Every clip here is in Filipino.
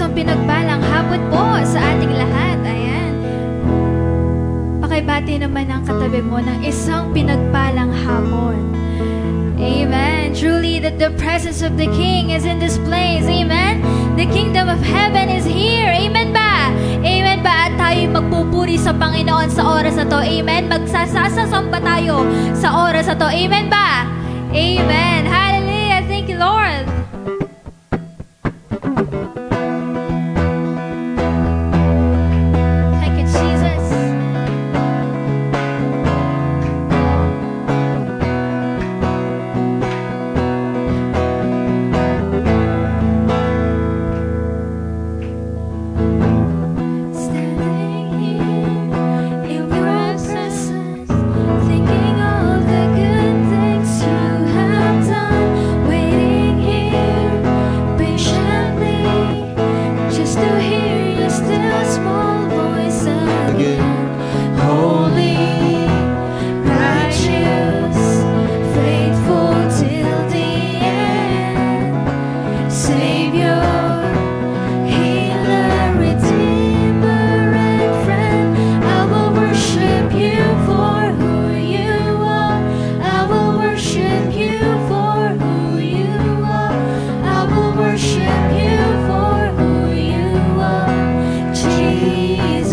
isang pinagpalang hapon po sa ating lahat. Ayan. Pakibati naman ang katabi mo ng isang pinagpalang hapon. Amen. Truly that the presence of the King is in this place. Amen. The kingdom of heaven is here. Amen ba? Amen ba? At tayo'y magpupuri sa Panginoon sa oras na to. Amen. Magsasasamba tayo sa oras na to. Amen ba? Amen. Hallelujah. Thank you, Lord. Thank you, Jesus. Standing here in your presence, thinking of the good things you have done, waiting here patiently, just to hear your still small voice again. Holy, righteous, faithful till the end, Savior, Healer, Redeemer, and Friend. I will worship you for who you are. I will worship you for who you are. I will worship you for who you are, Jesus.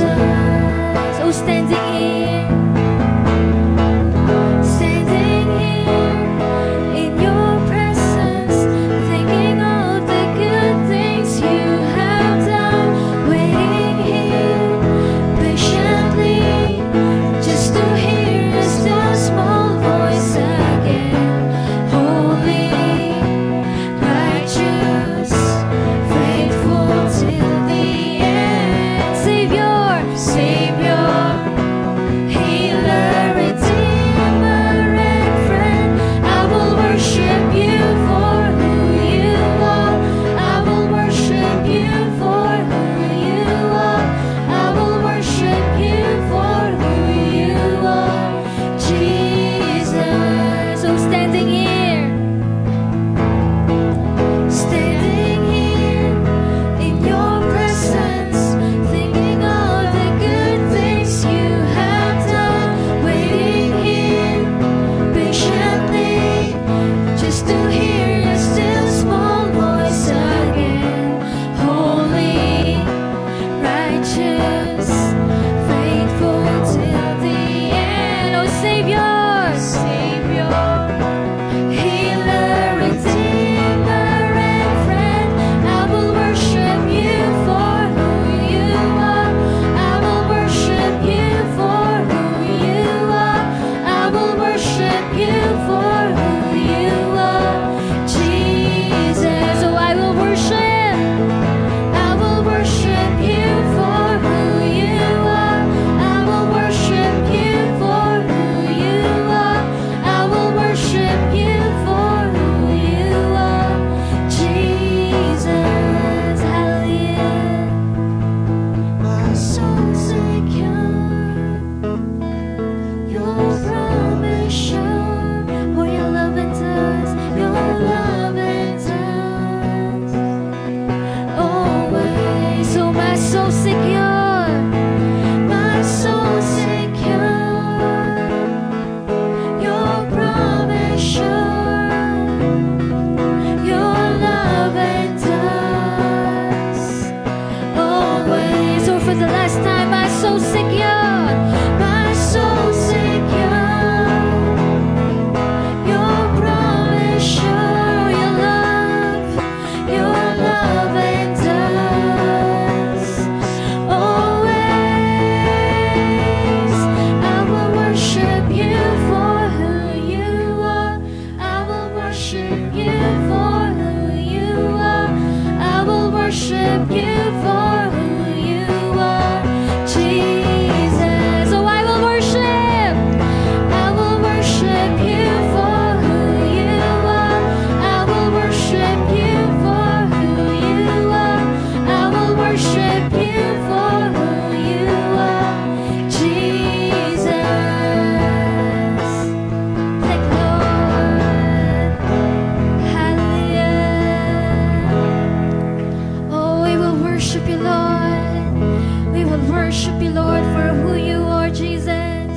worship you, Lord, for who you are, Jesus.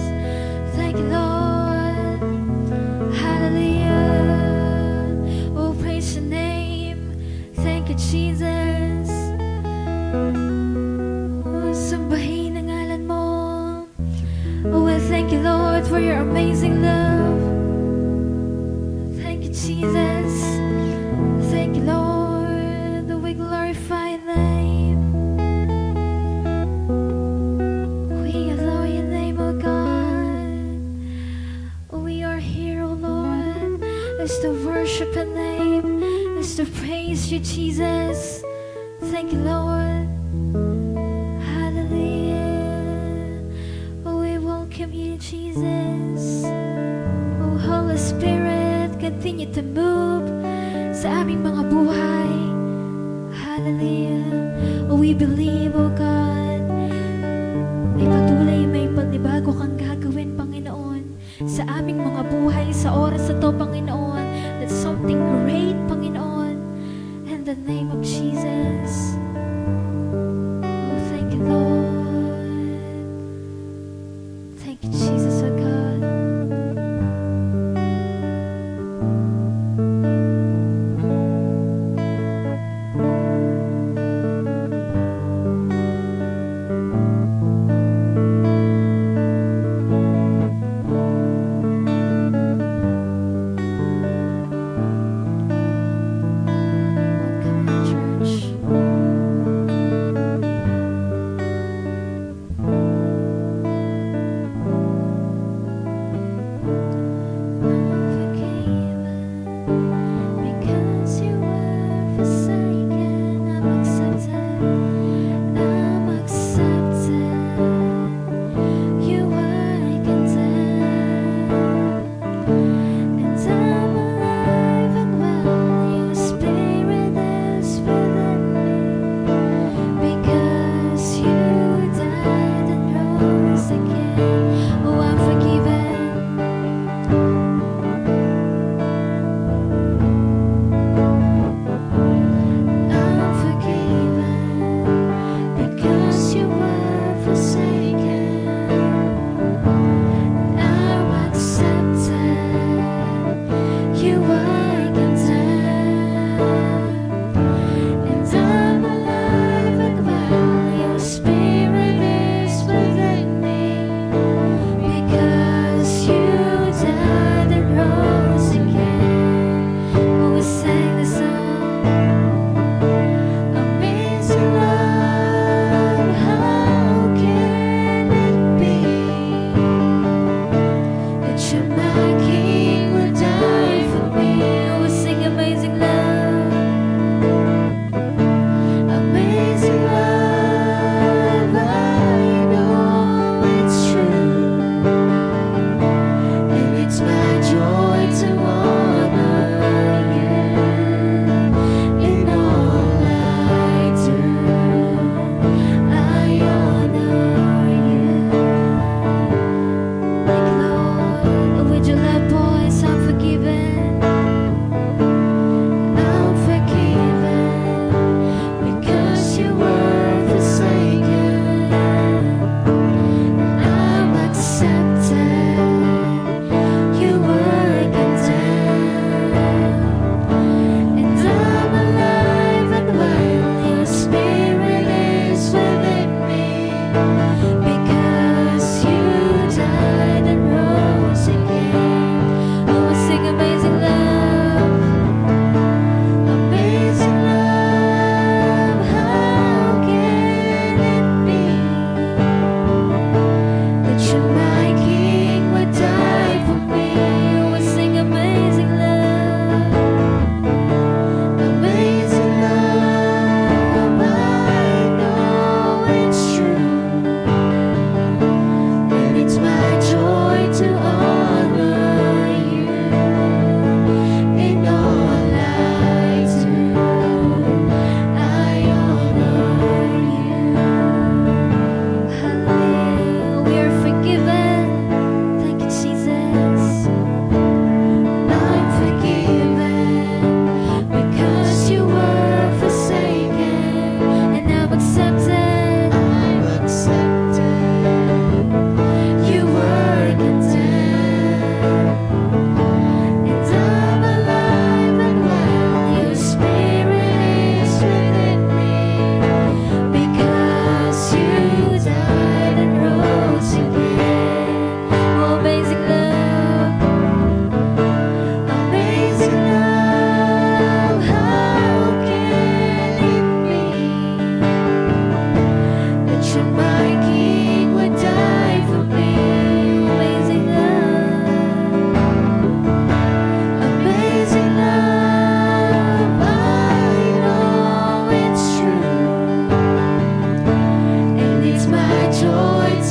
Thank you, Lord. Hallelujah. Oh, praise your name. Thank you, Jesus. Oh, sambahin ang ngalan mo. Oh, well, thank you, Lord, for your amazing love. Thank you, Jesus. Thank you, Lord, that we glorify your name. We adore your name, oh God. We are here, oh Lord, is to worship your name, is to praise you, Jesus. Thank you, Lord. Hallelujah. Oh, we welcome you, Jesus. Oh, Holy Spirit, continue to move sa aming mga buhay. Hallelujah. Oh, we believe, oh God, may pagnibago kang gagawin, Panginoon, sa aming mga buhay sa oras na to, Panginoon. That's something great, Panginoon. In the name of Jesus. Oh, thank you, Lord. Thank you, Jesus, oh God. Welcome, church.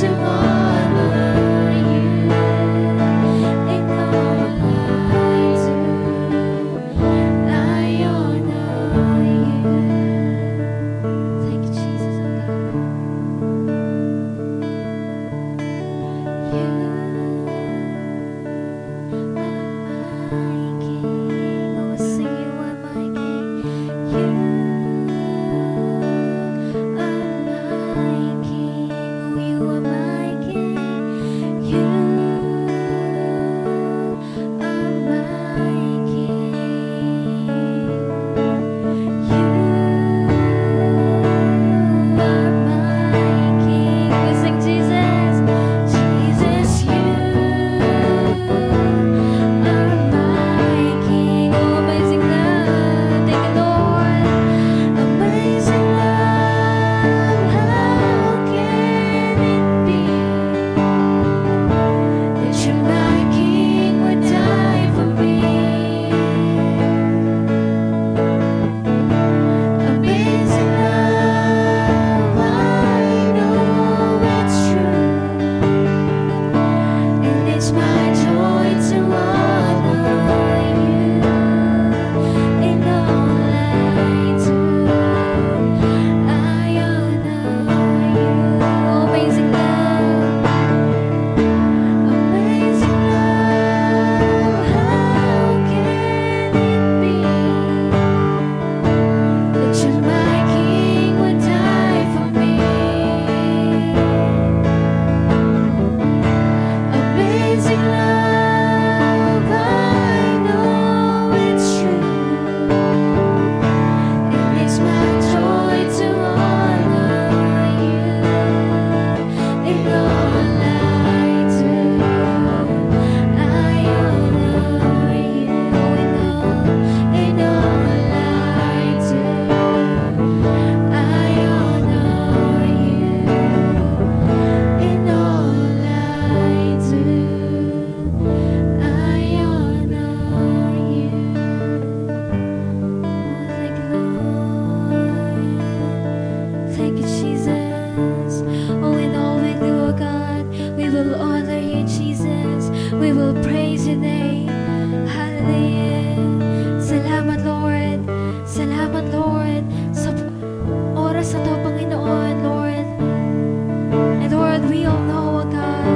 to honor you in all I do. I honor you. Thank you, Jesus, oh God. You are my King. Oh, sing, you are my King. You are my King. Oh, you are my King. You are my King. You are my King. We sing Jesus, Jesus, you are my King. Oh, amazing love, thank you, Lord. Amazing love, how can it be that you, my King, would die for me? Amazing love, I know it's true, and it's my joy to honor you in all I do. I honor you. Amazing love, amazing love, how can it be that you, my King, would die for me? Amazing love, I know it's true, and it's my joy to honor you in all I do. I honor you in all I do. I honor you in all I do. I honor you. Oh, thank you, Lord. Thank you, Jesus. Oh, in all we do, oh God, we will honor you, Jesus. We will praise your name. Hallelujah. Salamat, Lord. Salamat, Lord, sa oras na to, Panginoon, Lord. And Lord, we all know, oh God,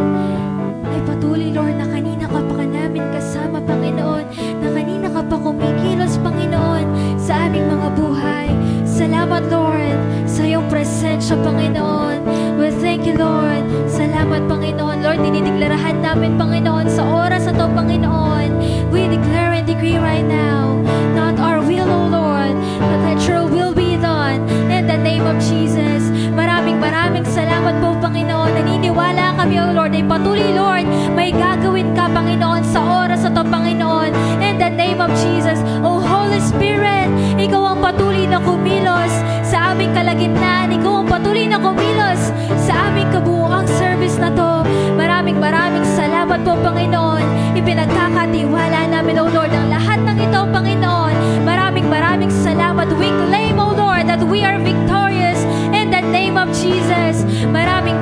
ay patuloy, Lord, na kanina ka pa namin kasama, Panginoon, na kanina ka pa kumikilos, Panginoon, sa aming mga buhay. Salamat, Lord, sa iyong presensya, Panginoon. We thank you, Lord. Salamat, Panginoon. Lord, dinideklarasyon namin, Panginoon, sa oras na to, Panginoon. We declare and decree right now, not our will, O Lord, but that your will be done in the name of Jesus. Maraming salamat po, Panginoon. Naniniwala kami, O Lord, ay patuloy, Lord, may gagawin ka, Panginoon, sa oras na to, Panginoon. In the name of Jesus. O Holy Spirit, ikaw ang patuloy na kumilos sa aming kalagitnaan. Ikaw ang patuloy na kumilos sa aming kabuuang service na to. Maraming salamat po, Panginoon. Ipinagkakatiwala namin, O Lord, ang lahat ng ito, Panginoon. Maraming salamat. We claim, O Lord, that we are victorious in the name of Jesus. Maraming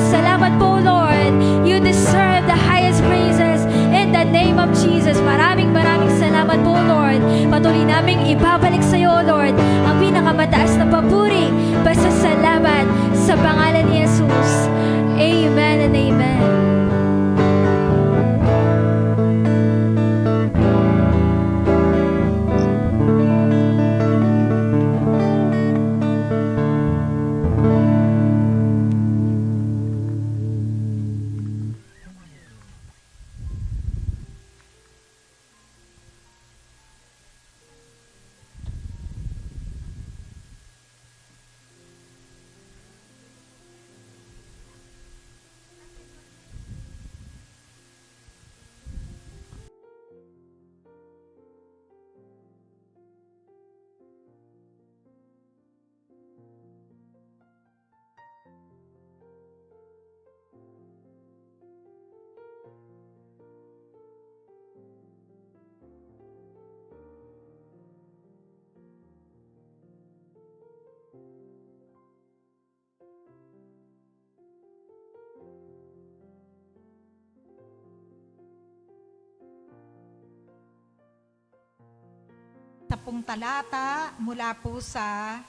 salamat po, Lord. You deserve the highest praises in the name of Jesus. Maraming salamat po, Lord. Patuloy naming ibabalik sa iyo, O Lord, ang pinakamataas na papuri, pasasalamat sa pangalan ni Jesus. Amen and amen. pong talata mula po sa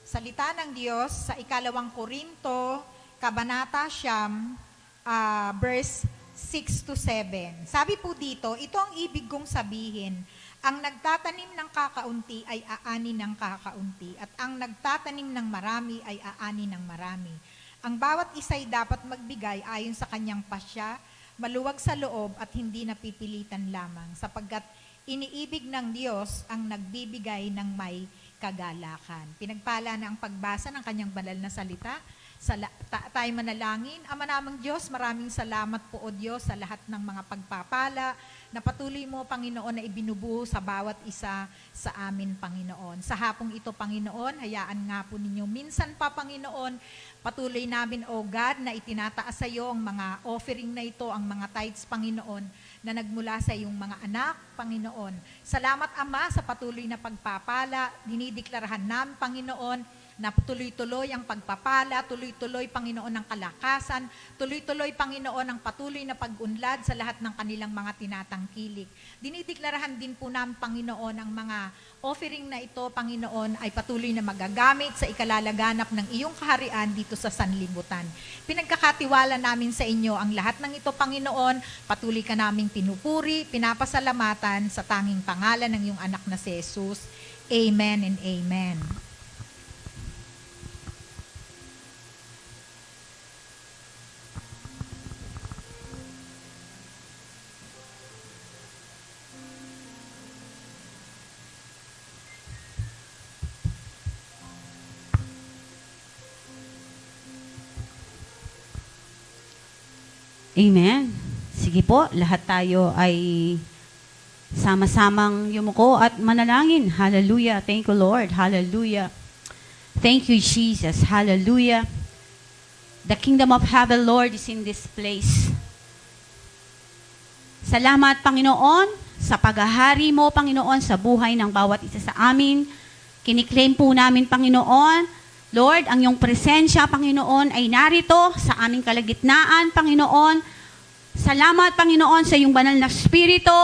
Salita ng Diyos sa 2 Korinto, Kabanata 9, verse 6 to 7. Sabi po dito, ito ang ibig kong sabihin, ang nagtatanim ng kakaunti ay aani ng kakaunti, at ang nagtatanim ng marami ay aani ng marami. Ang bawat isa'y dapat magbigay ayon sa kanyang pasya, maluwag sa loob at hindi napipilitan lamang, sapagkat iniibig ng Diyos ang nagbibigay ng may kagalakan. Pinagpala na ang pagbasa ng kanyang banal na salita. Tayo manalangin. Ama namang Diyos, maraming salamat po o Diyos sa lahat ng mga pagpapala na patuloy mo, Panginoon, na ibinubuo sa bawat isa sa amin, Panginoon. Sa hapong ito, Panginoon, hayaan nga po ninyo. Minsan pa, Panginoon, patuloy namin, O God, na itinataas sa iyo ang mga offering na ito, ang mga tithes, Panginoon, na nagmula sa iyong mga anak, Panginoon. Salamat, Ama, sa patuloy na pagpapala. Dinideklarahan namin, Panginoon, na tuloy-tuloy ang pagpapala, tuloy-tuloy, Panginoon, ang kalakasan, tuloy-tuloy, Panginoon, ang patuloy na pag-unlad sa lahat ng kanilang mga tinatangkilik. Dinideklarahan din po namin, Panginoon, ang mga offering na ito, Panginoon, ay patuloy na magagamit sa ikalalaganap ng iyong kaharian dito sa sanlibutan. Pinagkakatiwala namin sa inyo ang lahat ng ito, Panginoon. Patuloy ka naming pinupuri, pinapasalamatan sa tanging pangalan ng iyong anak na si Jesus. Amen and amen. Amen. Sige po, lahat tayo ay sama-samang yumuko at manalangin. Hallelujah. Thank you, Lord. Hallelujah. Thank you, Jesus. Hallelujah. The kingdom of heaven, Lord, is in this place. Salamat, Panginoon, sa paghahari mo, Panginoon, sa buhay ng bawat isa sa amin. Kiniklaim po namin, Panginoon, Lord, ang iyong presensya, Panginoon, ay narito sa aming kalagitnaan, Panginoon. Salamat, Panginoon, sa iyong banal na Espiritu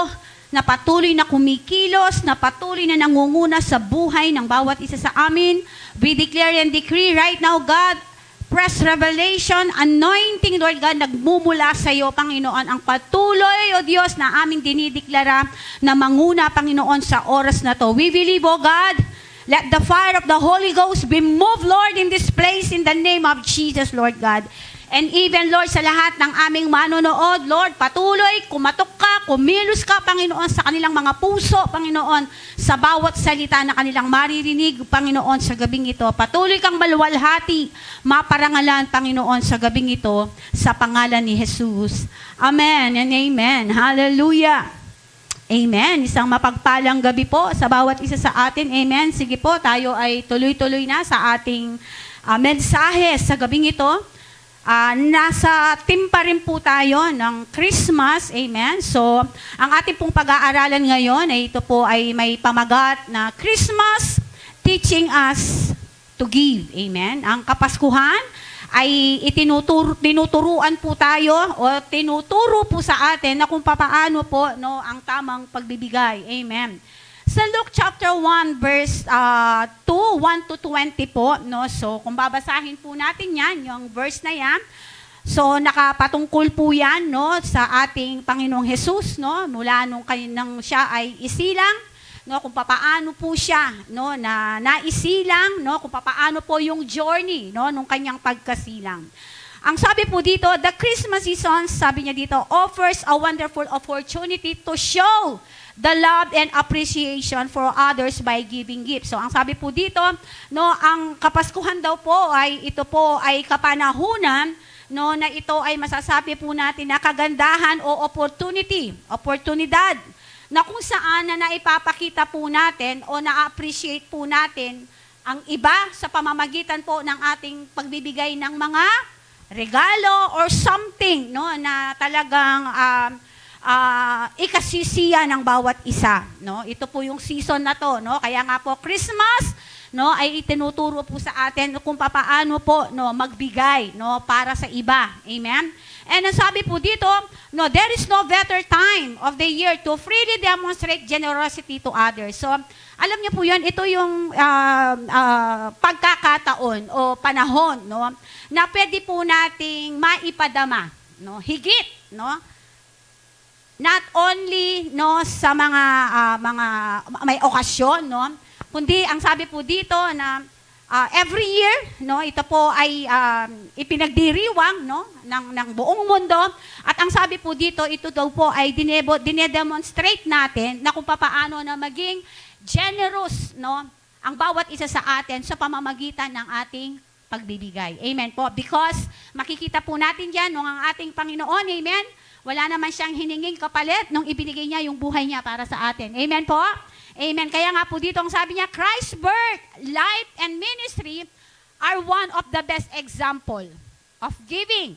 na patuloy na kumikilos, na patuloy na nangunguna sa buhay ng bawat isa sa amin. We declare and decree right now, God, fresh revelation, anointing, Lord God, nagmumula sa iyo, Panginoon, ang patuloy, O Diyos, na aming dinideklara na manguna, Panginoon, sa oras na to. We believe, O God, let the fire of the Holy Ghost be moved, Lord, in this place in the name of Jesus, Lord God. And even, Lord, sa lahat ng aming manonood, Lord, patuloy, kumatok ka, kumilos ka, Panginoon, sa kanilang mga puso, Panginoon, sa bawat salita na kanilang maririnig, Panginoon, sa gabing ito. Patuloy kang maluwalhati, maparangalan, Panginoon, sa gabing ito, sa pangalan ni Jesus. Amen and amen. Hallelujah. Amen. Isang mapagpalang gabi po sa bawat isa sa atin. Amen. Sige po, tayo ay tuloy-tuloy na sa ating mensahe sa gabing ito. Nasa timpa rin po tayo ng Christmas. Amen. So, ang ating pong pag-aaralan ngayon ay ito po ay may pamagat na Christmas teaching us to give. Amen. Ang Kapaskuhan ay tinuturuan po tayo o tinuturo po sa atin na kung papaano po ang tamang pagbibigay. Amen. Sa Luke chapter 1 verse 2, 1 to 20 po, so kung babasahin po natin yan, yung verse na yan, so nakapatungkol po yan sa ating Panginoong Jesus, mula nung siya ay isilang, kung papaano po siya na naisilang, kung papaano po yung journey nung kanyang pagkasilang. Ang sabi po dito, the Christmas season, sabi niya dito, offers a wonderful opportunity to show the love and appreciation for others by giving gifts. So, ang sabi po dito, ang Kapaskuhan daw po ito po ay kapanahunan, na ito ay masasabi po natin na kagandahan o oportunidad, na kung saan na naipapakita po natin o na-appreciate po natin ang iba sa pamamagitan po ng ating pagbibigay ng mga regalo or something na talagang ikasisiya ng bawat isa. Ito po yung season na to. Kaya nga po, Christmas no, ay itinuturo po sa atin kung papaano po, no, magbigay, no, para sa iba. Amen? And ang sabi po dito, no, there is no better time of the year to freely demonstrate generosity to others. So, alam niyo po yun, ito yung pagkakataon o panahon, no, na pwede po nating maipadama, no, higit, no, not only, no, sa mga may okasyon, no, kundi ang sabi po dito na every year, no, ito po ay ipinagdiriwang, no, ng buong mundo. At ang sabi po dito, ito daw po ay dinedemonstrate natin na kung paano na maging generous, no, ang bawat isa sa atin sa pamamagitan ng ating pagbibigay. Amen po. Because makikita po natin diyan nung ang ating Panginoon, amen, wala naman siyang hininging kapalit nung ibinigay niya yung buhay niya para sa atin. Amen po? Amen. Kaya nga po dito ang sabi niya, Christ's birth, life, and ministry are one of the best example of giving.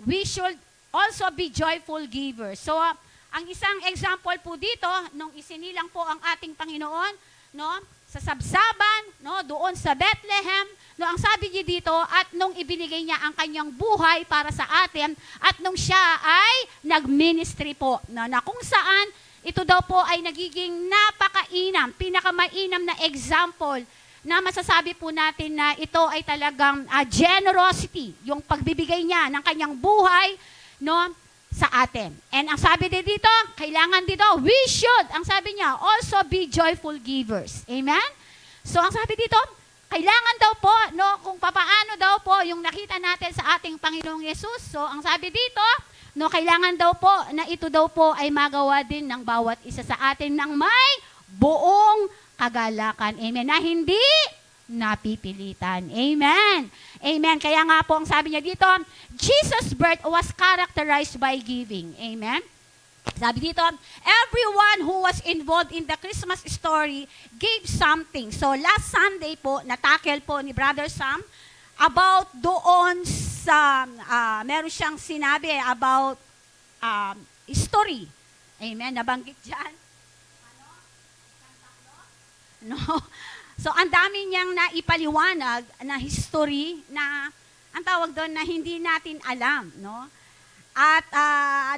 We should also be joyful givers. So, ang isang example po dito, nung isinilang po ang ating Panginoon, no, sa Sabsaban, no, doon sa Bethlehem, no, ang sabi niya dito, at nung ibinigay niya ang kanyang buhay para sa atin, at nung siya ay nag-ministry po, na kung saan, ito daw po ay nagiging napakainam, pinakamainam na example na masasabi po natin na ito ay talagang generosity, yung pagbibigay niya ng kanyang buhay, no, sa atin. And ang sabi din dito, kailangan dito, we should, ang sabi niya, also be joyful givers. Amen? So ang sabi dito, kailangan daw po, no, kung papaano daw po yung nakita natin sa ating Panginoong Yesus. So ang sabi dito, no, kailangan daw po na ito daw po ay magawa din ng bawat isa sa atin ng may buong kagalakan. Amen? Na hindi napipilitan. Amen. Amen. Kaya nga po ang sabi niya dito, Jesus' birth was characterized by giving. Amen. Sabi dito, everyone who was involved in the Christmas story gave something. So last Sunday po, natakel po ni Brother Sam about doon sa, meron siyang sinabi about history. Amen. Nabanggit dyan. No? So, ang dami niyang naipaliwanag na history na, ang tawag doon, na hindi natin alam, no? At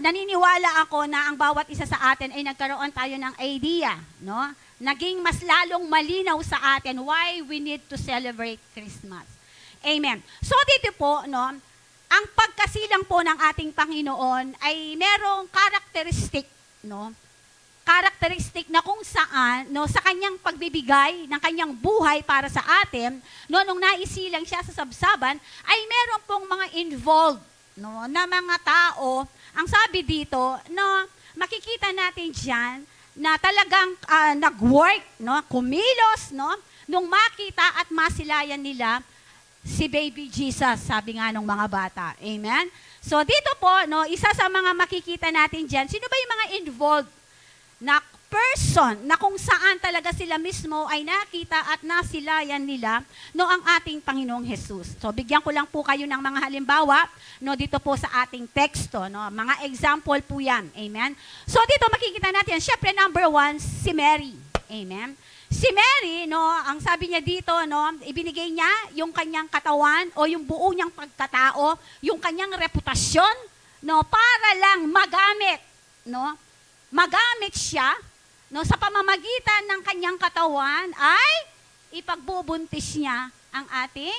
naniniwala ako na ang bawat isa sa atin ay nagkaroon tayo ng idea, no? Naging mas lalong malinaw sa atin why we need to celebrate Christmas. Amen. So, dito po, no, ang pagkasilang po ng ating Panginoon ay merong characteristic, no? Characteristic na kung saan, no, sa kanyang pagbibigay ng kanyang buhay para sa atin, no, nung naisilang siya sa sabsaban, ay meron pong mga involved, no, na mga tao. Ang sabi dito, no, makikita natin diyan na talagang nag-work, no, kumilos, no, nung makita at masilayan nila si baby Jesus, sabi nga ng mga bata. Amen? So dito po, no, isa sa mga makikita natin diyan, sino ba yung mga involved na person na kung saan talaga sila mismo ay nakita at nasilayan nila, no, ang ating Panginoong Jesus. So bigyan ko lang po kayo ng mga halimbawa, no, dito po sa ating teksto, no, mga example po yan. Amen. So dito makikita natin, syempre number 1, si Mary. Amen. Si Mary, no, ang sabi niya dito, no, ibinigay niya yung kanyang katawan o yung buo niyang pagkatao, yung kanyang reputasyon, no, para lang magamit, no, magamit siya, no, sa pamamagitan ng kanyang katawan ay ipagbubuntis niya ang ating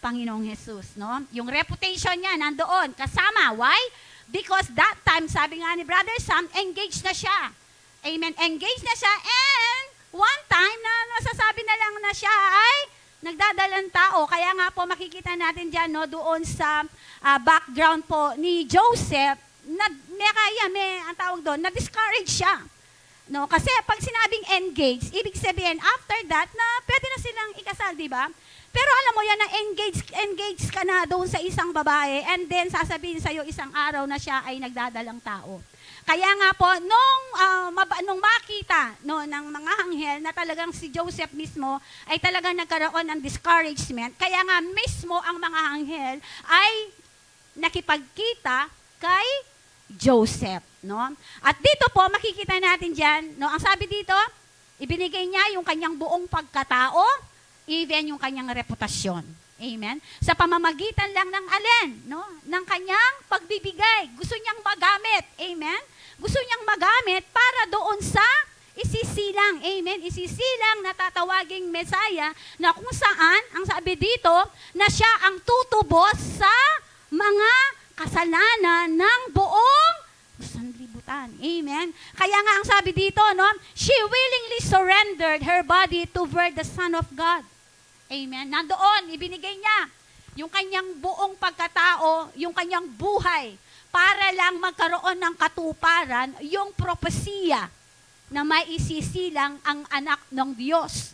Panginoong Jesus, no? Yung reputation niya nandoon kasama. Why? Because that time, sabi nga ni Brother Sam, engaged na siya. Amen. Engaged na siya, and one time na masasabi na lang na siya ay nagdadalang tao. Kaya nga po makikita natin dyan, no, doon sa background po ni Joseph, ang tawag doon, na-discourage siya. No, kasi pag sinabing engaged, ibig sabihin, after that, na pwede na silang ikasal, di ba? Pero alam mo yan, na engaged ka na doon sa isang babae, and then sasabihin sa'yo isang araw na siya ay nagdadalang tao. Kaya nga po, nung makita, no, ng mga anghel na talagang si Joseph mismo ay talagang nagkaroon ng discouragement, kaya nga mismo ang mga anghel ay nakipagkita kay Joseph, no? At dito po makikita natin diyan, no, ang sabi dito, ibinigay niya yung kanyang buong pagkatao, even yung kanyang reputasyon. Amen? Sa pamamagitan lang ng alin, no? Ng kanyang pagbibigay. Gusto niyang magamit. Amen? Gusto niyang magamit para doon sa isisilang. Amen? Isisilang na tatawaging Mesaya na kung saan, ang sabi dito, na siya ang tutubos sa mga kasalanan ng buong sanlibutan. Amen? Kaya nga ang sabi dito, no? She willingly surrendered her body toward the Son of God. Amen. Nandoon, ibinigay niya yung kanyang buong pagkatao, yung kanyang buhay, para lang magkaroon ng katuparan yung propesiya na maisisilang ang anak ng Diyos.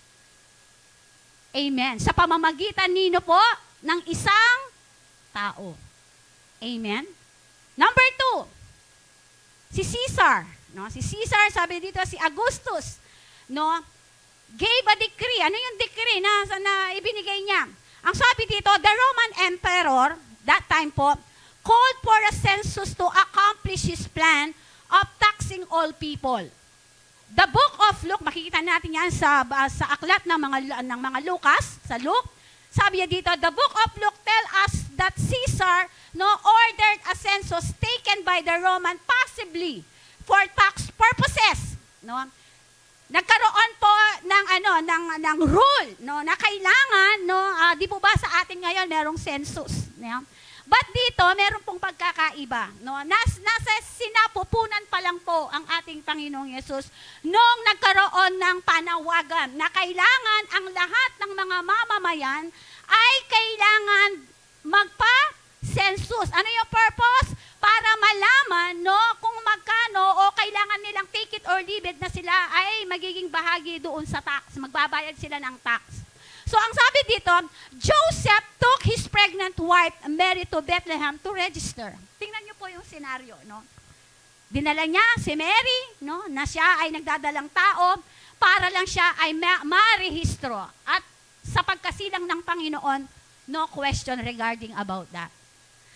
Amen. Sa pamamagitan nino po ng isang tao. Amen. Number 2, si Caesar. No? Si Caesar, sabi dito, si Augustus, no? Gave a decree. Ano yung decree na ibinigay niya? Ang sabi dito, the Roman Emperor, that time po, called for a census to accomplish his plan of taxing all people. The book of Luke, makikita natin yan sa aklat ng mga Lucas, sa Luke. Sabi niya dito, the book of Luke tell us that Caesar ordered a census taken by the Roman possibly for tax purposes. No? Nagkaroon po ng rule na kailangan di po ba sa atin ngayon merong census, no? But dito meron pong pagkakaiba, no? Nasa sinapupunan pa lang po ang ating Panginoong Yesus nung nagkaroon ng panawagan na kailangan ang lahat ng mga mamamayan ay kailangan magpa-census. Ano yung purpose? Para malaman kung magkano o kailangan nilang take it or leave it na sila ay magiging bahagi doon sa tax. Magbabayad sila ng tax. So ang sabi dito, Joseph took his pregnant wife Mary to Bethlehem to register. Tingnan niyo po yung senaryo, no? Dinala niya si Mary, no, na siya ay nagdadalang tao para lang siya ay marehistro. At sa pagkasilang ng Panginoon, no question regarding about that.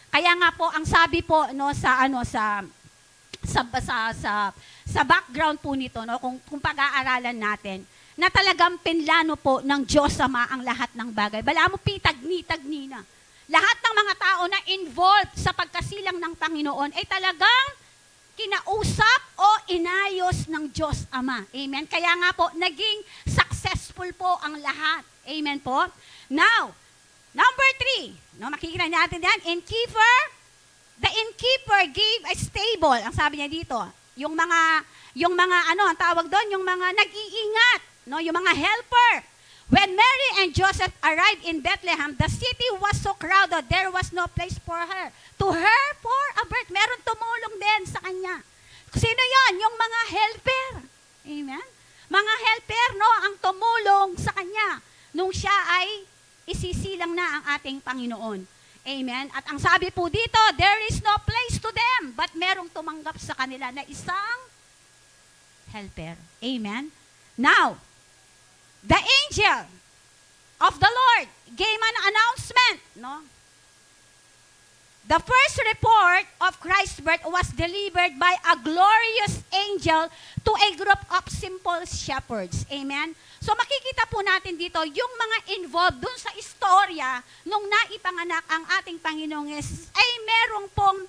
Kaya nga po ang sabi po sa background po nito kung pag-aaralan natin na talagang pinlano po ng Diyos Ama ang lahat ng bagay. Bala mo pitagni-tagni na. Lahat ng mga tao na involved sa pagkasilang ng Panginoon ay talagang kinausap o inayos ng Diyos Ama. Amen. Kaya nga po naging successful po ang lahat. Amen po. Now, number 3, makikita natin yan, the innkeeper gave a stable. Ang sabi niya dito, yung mga ang tawag doon, yung mga nag-iingat, yung mga helper. When Mary and Joseph arrived in Bethlehem, the city was so crowded, there was no place for her. To her, for a birth. Meron tumulong din sa kanya. Sino yon? Yung mga helper. Amen? Mga helper, ang tumulong sa kanya nung siya ay isisilang na ang ating Panginoon. Amen? At ang sabi po dito, there is no place to them, but merong tumanggap sa kanila na isang helper. Amen? Now, the angel of the Lord gave an announcement, The first report of Christ's birth was delivered by a glorious angel to a group of simple shepherds. Amen? So makikita po natin dito yung mga involved dun sa istorya nung naipanganak ang ating Panginoong Yesus ay meron pong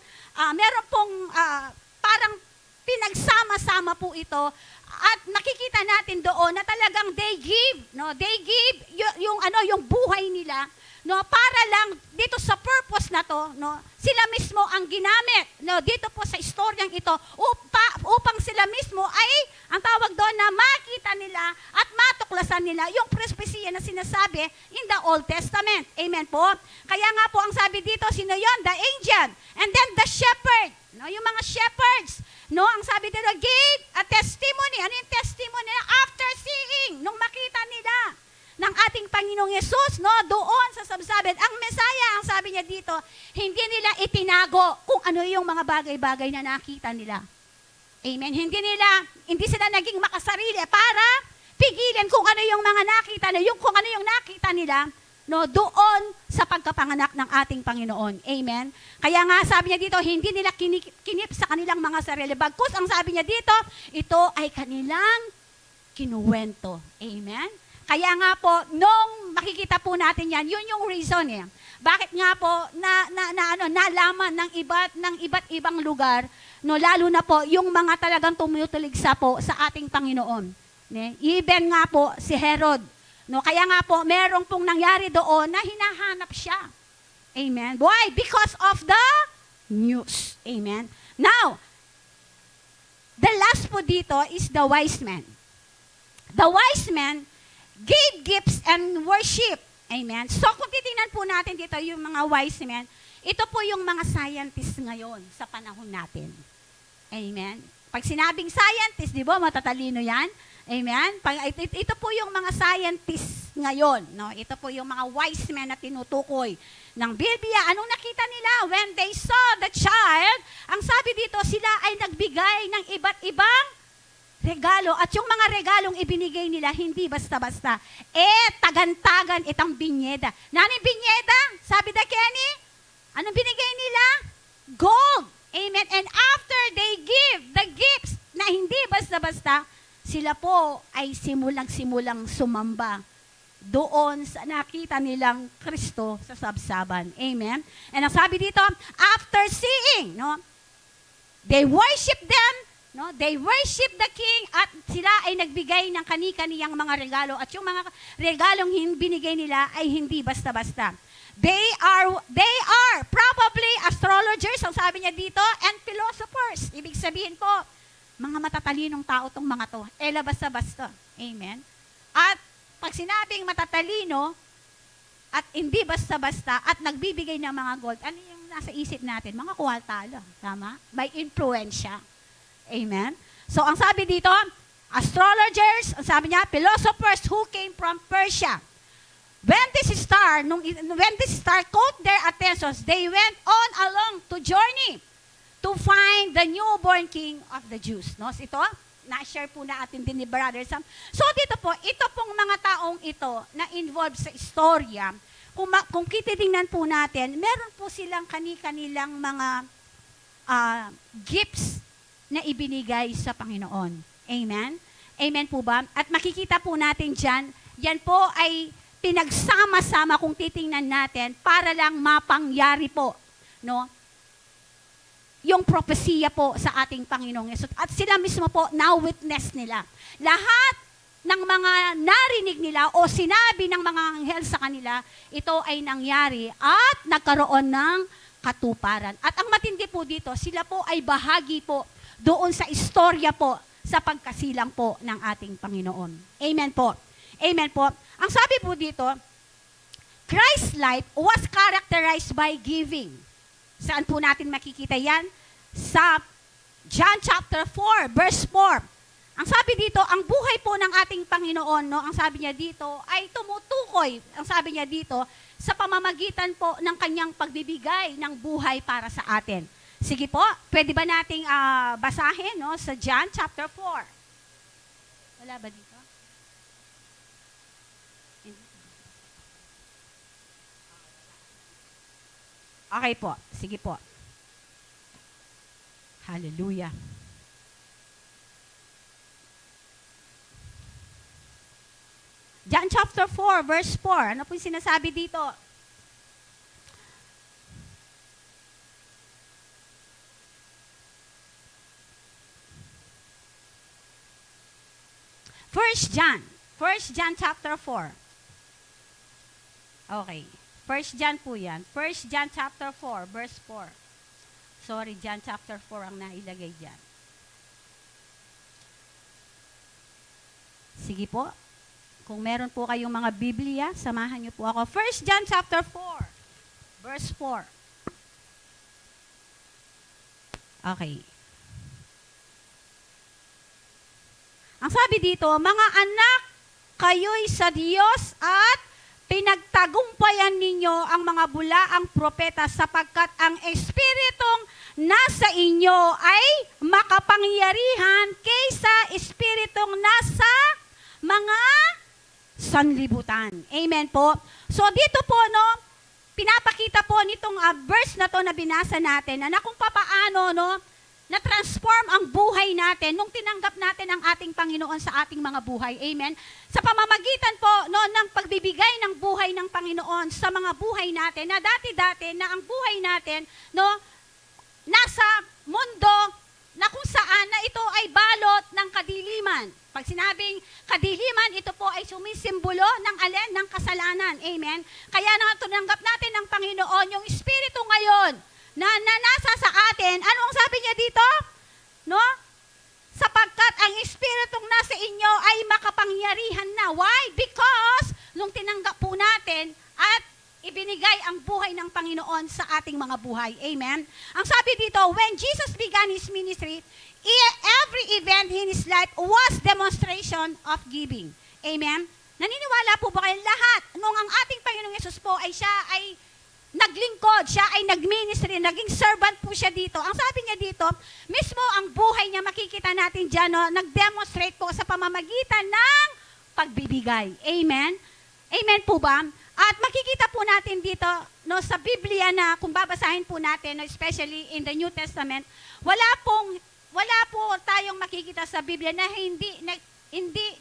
parang pinagsama-sama po ito at makikita natin doon na talagang they give yung buhay nila para lang dito sa purpose na to, sila mismo ang ginamit, dito po sa istoryang ito upang sila mismo ay ang tawag doon na makita nila at matuklasan nila yung propesya na sinasabi in the Old Testament. Amen po. Kaya nga po ang sabi dito, sino yon? The angel. And then the shepherd. Yung mga shepherds. Ang sabi dito, gave a testimony. Ano yung testimony? After seeing, nung makita nila ng ating Panginoong Yesus, doon sa sabsabit, ang Mesaya, ang sabi niya dito, hindi nila itinago kung ano yung mga bagay-bagay na nakita nila. Amen. Hindi sila naging makasarili para pigilan kung ano yung mga nakita nila, kung ano yung nakita nila, doon sa pagkapanganak ng ating Panginoon. Amen. Kaya nga sabi niya dito, hindi nila kinip sa kanilang mga sarili. Bagkus ang sabi niya dito, ito ay kanilang kinuwento. Amen. Kaya nga po, nung makikita po natin yan, yun yung reason eh. Bakit nga po nalaman ng iba't ibang lugar, no, lalo na po yung mga talagang tumutuligsa po sa ating Panginoon. Ne? Even nga po si Herod. No, kaya nga po merong pong nangyari doon na hinahanap siya. Amen. Why? Because of the news. Amen. Now, the last po dito is the wise men. The wise men gave gifts and worship. Amen. So kung titingnan po natin dito yung mga wise men, ito po yung mga scientists ngayon sa panahon natin. Amen. Pag sinabing scientist, di ba, matatalino yan? Amen. Ito po yung mga scientists ngayon. No? Ito po yung mga wise men na tinutukoy ng Biblia. Anong nakita nila? When they saw the child, ang sabi dito, sila ay nagbigay ng iba't ibang regalo. At yung mga regalong ibinigay nila, hindi basta-basta. Tagantagan itang binyeda. Naning binyeda? Sabi da Kenny? Anong binigay nila? Gold. Amen. And after they give the gifts na hindi basta-basta, sila po ay simulang sumamba doon sa nakita nilang Kristo sa sabsaban. Amen. And ang sabi dito, after seeing, no, they worship them, no, they worship the king, at sila ay nagbigay ng kani-kaniyang mga regalo, at yung mga regalong binigay nila ay hindi basta-basta. They are probably astrologers, ang sabi niya dito, and philosophers. Ibig sabihin po, mga matatalinong tao tong mga to. Basta-basta. Amen. At pag sinabing matatalino at hindi basta-basta at nagbibigay ng mga gold, ano yung nasa isip natin? Mga kuwaltala. Tama? May influensya. Amen. So ang sabi dito, astrologers, ang sabi niya, philosophers who came from Persia. When this star caught their attentions, they went on along to journey to find the newborn king of the Jews. No? So ito, na-share po natin din ni Brother Sam. So dito po, ito pong mga taong ito na involved sa istorya, kung titingnan po natin, meron po silang kanilang mga gifts na ibinigay sa Panginoon. Amen? Amen po ba? At makikita po natin dyan, yan po ay pinagsama-sama kung titingnan natin para lang mapangyari po, no? Yung propesiya po sa ating Panginoong Yesus. At sila mismo po, na-witness nila. Lahat ng mga narinig nila o sinabi ng mga anghel sa kanila, ito ay nangyari at nagkaroon ng katuparan. At ang matindi po dito, sila po ay bahagi po doon sa istorya po sa pagkasilang po ng ating Panginoon. Amen po. Amen po. Ang sabi po dito, Christ's life was characterized by giving. Saan po natin makikita yan? Sa John chapter 4, verse 4. Ang sabi dito, ang buhay po ng ating Panginoon, no, ang sabi niya dito, ay tumutukoy, ang sabi niya dito, sa pamamagitan po ng kanyang pagbibigay ng buhay para sa atin. Sige po, pwede ba nating basahin, no, sa John chapter 4? Wala ba dito? Okay po. Sige po. Hallelujah. John chapter 4, verse 4. Ano po yung sinasabi dito? First John chapter 4. Okay. 1 John po yan. 1 John chapter 4, verse 4. Sorry, John chapter 4 ang nailagay dyan. Sige po. Kung meron po kayong mga Biblia, samahan niyo po ako. 1 John chapter 4, verse 4. Okay. Ang sabi dito, mga anak, kayo'y sa Diyos at pinagtagumpayan ninyo ang mga bulaang propeta sapagkat ang espiritong nasa inyo ay makapangyarihan kaysa espiritong nasa mga sanlibutan. Amen po. So dito po, no, pinapakita po nitong verse na to na binasa natin na kung papaano, no, na-transform ang buhay natin nung tinanggap natin ang ating Panginoon sa ating mga buhay. Amen? Sa pamamagitan po no, ng pagbibigay ng buhay ng Panginoon sa mga buhay natin, na dati-dati na ang buhay natin no, nasa mundo na kung saan na ito ay balot ng kadiliman. Pag sinabing kadiliman, ito po ay sumisimbolo ng alin ng kasalanan. Amen? Kaya na tinanggap natin ng Panginoon yung Espiritu ngayon na nasa sa atin. Ano ang sabi niya dito? No? Sapagkat ang Espiritong nasa inyo ay makapangyarihan na. Why? Because nung tinanggap po natin at ibinigay ang buhay ng Panginoon sa ating mga buhay. Amen? Ang sabi dito, when Jesus began His ministry, every event in His life was demonstration of giving. Amen? Naniniwala po ba kayo lahat nung ang ating Panginoong Yesus po ay siya ay naglingkod, siya ay nagministry, naging servant po siya dito. Ang sabi niya dito, mismo ang buhay niya, makikita natin dyan, no, nag-demonstrate po sa pamamagitan ng pagbibigay. Amen? Amen po ba? At makikita po natin dito, no, sa Biblia na, kung babasahin po natin, no, especially in the New Testament, wala po tayong makikita sa Biblia na hindi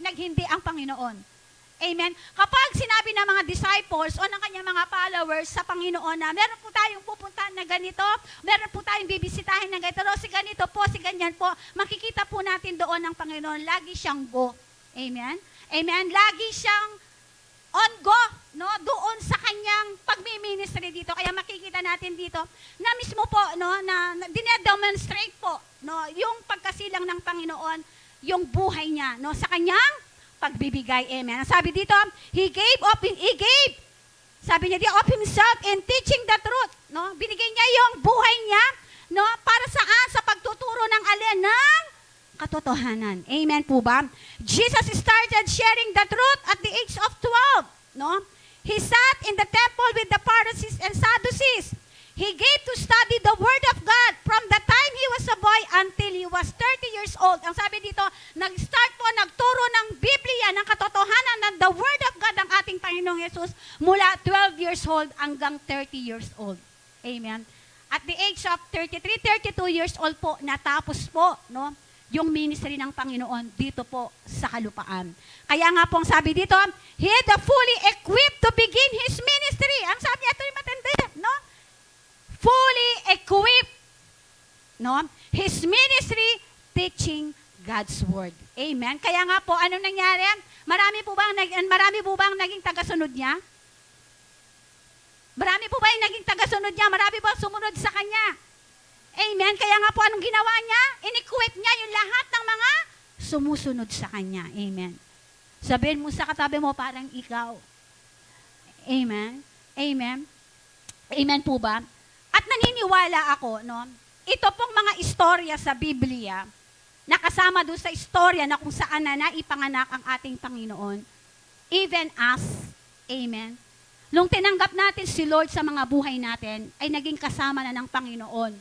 naghindi ang Panginoon. Amen. Kapag sinabi ng mga disciples o ng kanyang mga followers sa Panginoon na meron po tayong pupuntahan na ganito, meron po tayong bibisitahin na ganito, si ganito po, si ganyan po, makikita po natin doon ng Panginoon, lagi siyang go. Amen. Amen. Lagi siyang on go, no, doon sa kanyang pagmi-ministry dito. Kaya makikita natin dito na mismo po, no, na dinedemonstrate po, no, yung pagkasilang ng Panginoon, yung buhay niya, no, sa kanyang pagbibigay. Amen. Sabi dito, He gave, sabi niya dito, of Himself in teaching the truth. No? Binigay niya yung buhay niya, no, para saan? Sa pagtuturo ng alin ng katotohanan. Amen po ba? Jesus started sharing the truth at the age of 12. No? He sat in the temple with the Pharisees and Sadducees. He gave to study the Word of God from the time he was a boy until he was 30 years old. Ang sabi dito, nag-start po, nagturo ng Biblia, ng katotohanan ng the Word of God ng ating Panginoong Yesus mula 12 years old hanggang 30 years old. Amen. At the age of 33, 32 years old po, natapos po, no, yung ministry ng Panginoon dito po sa kalupaan. Kaya nga po ang sabi dito, he had fully equipped to begin his ministry. Ang sabi niya, ito yung matindi, no? Fully equipped, no? His ministry teaching God's word. Amen. Kaya nga po, ano nangyari? Marami po bang naging tagasunod niya? Marami po ba yung naging tagasunod niya? Marami ba sumunod sa kanya? Amen. Kaya nga po, anong ginawa niya? In-equip niya yung lahat ng mga sumusunod sa kanya. Amen. Sabihin mo sa katabi mo, parang ikaw. Amen. Amen. Amen po ba? At naniniwala ako, no, ito pong mga istorya sa Biblia, nakasama doon sa istorya na kung saan na naipanganak ang ating Panginoon, even us, amen, nung tinanggap natin si Lord sa mga buhay natin, ay naging kasama na ng Panginoon.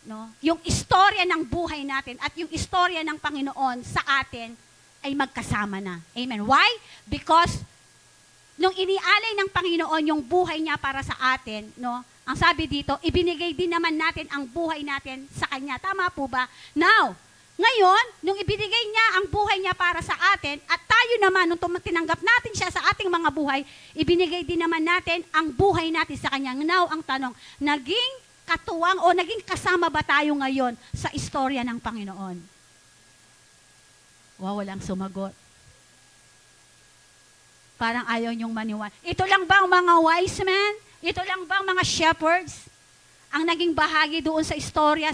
No? Yung istorya ng buhay natin at yung istorya ng Panginoon sa atin ay magkasama na. Amen. Why? Because nung inialay ng Panginoon yung buhay niya para sa atin, no, ang sabi dito, ibinigay din naman natin ang buhay natin sa Kanya. Tama po ba? Now, ngayon, nung ibinigay niya ang buhay niya para sa atin, at tayo naman, nung tinanggap natin siya sa ating mga buhay, ibinigay din naman natin ang buhay natin sa Kanya. Now, ang tanong, naging katuwang o naging kasama ba tayo ngayon sa istorya ng Panginoon? Wow, walang sumagot. Parang ayaw niyong maniwala. Ito lang ba ang mga wise men? Ito lang ba ang mga shepherds? Ang naging bahagi doon sa istorya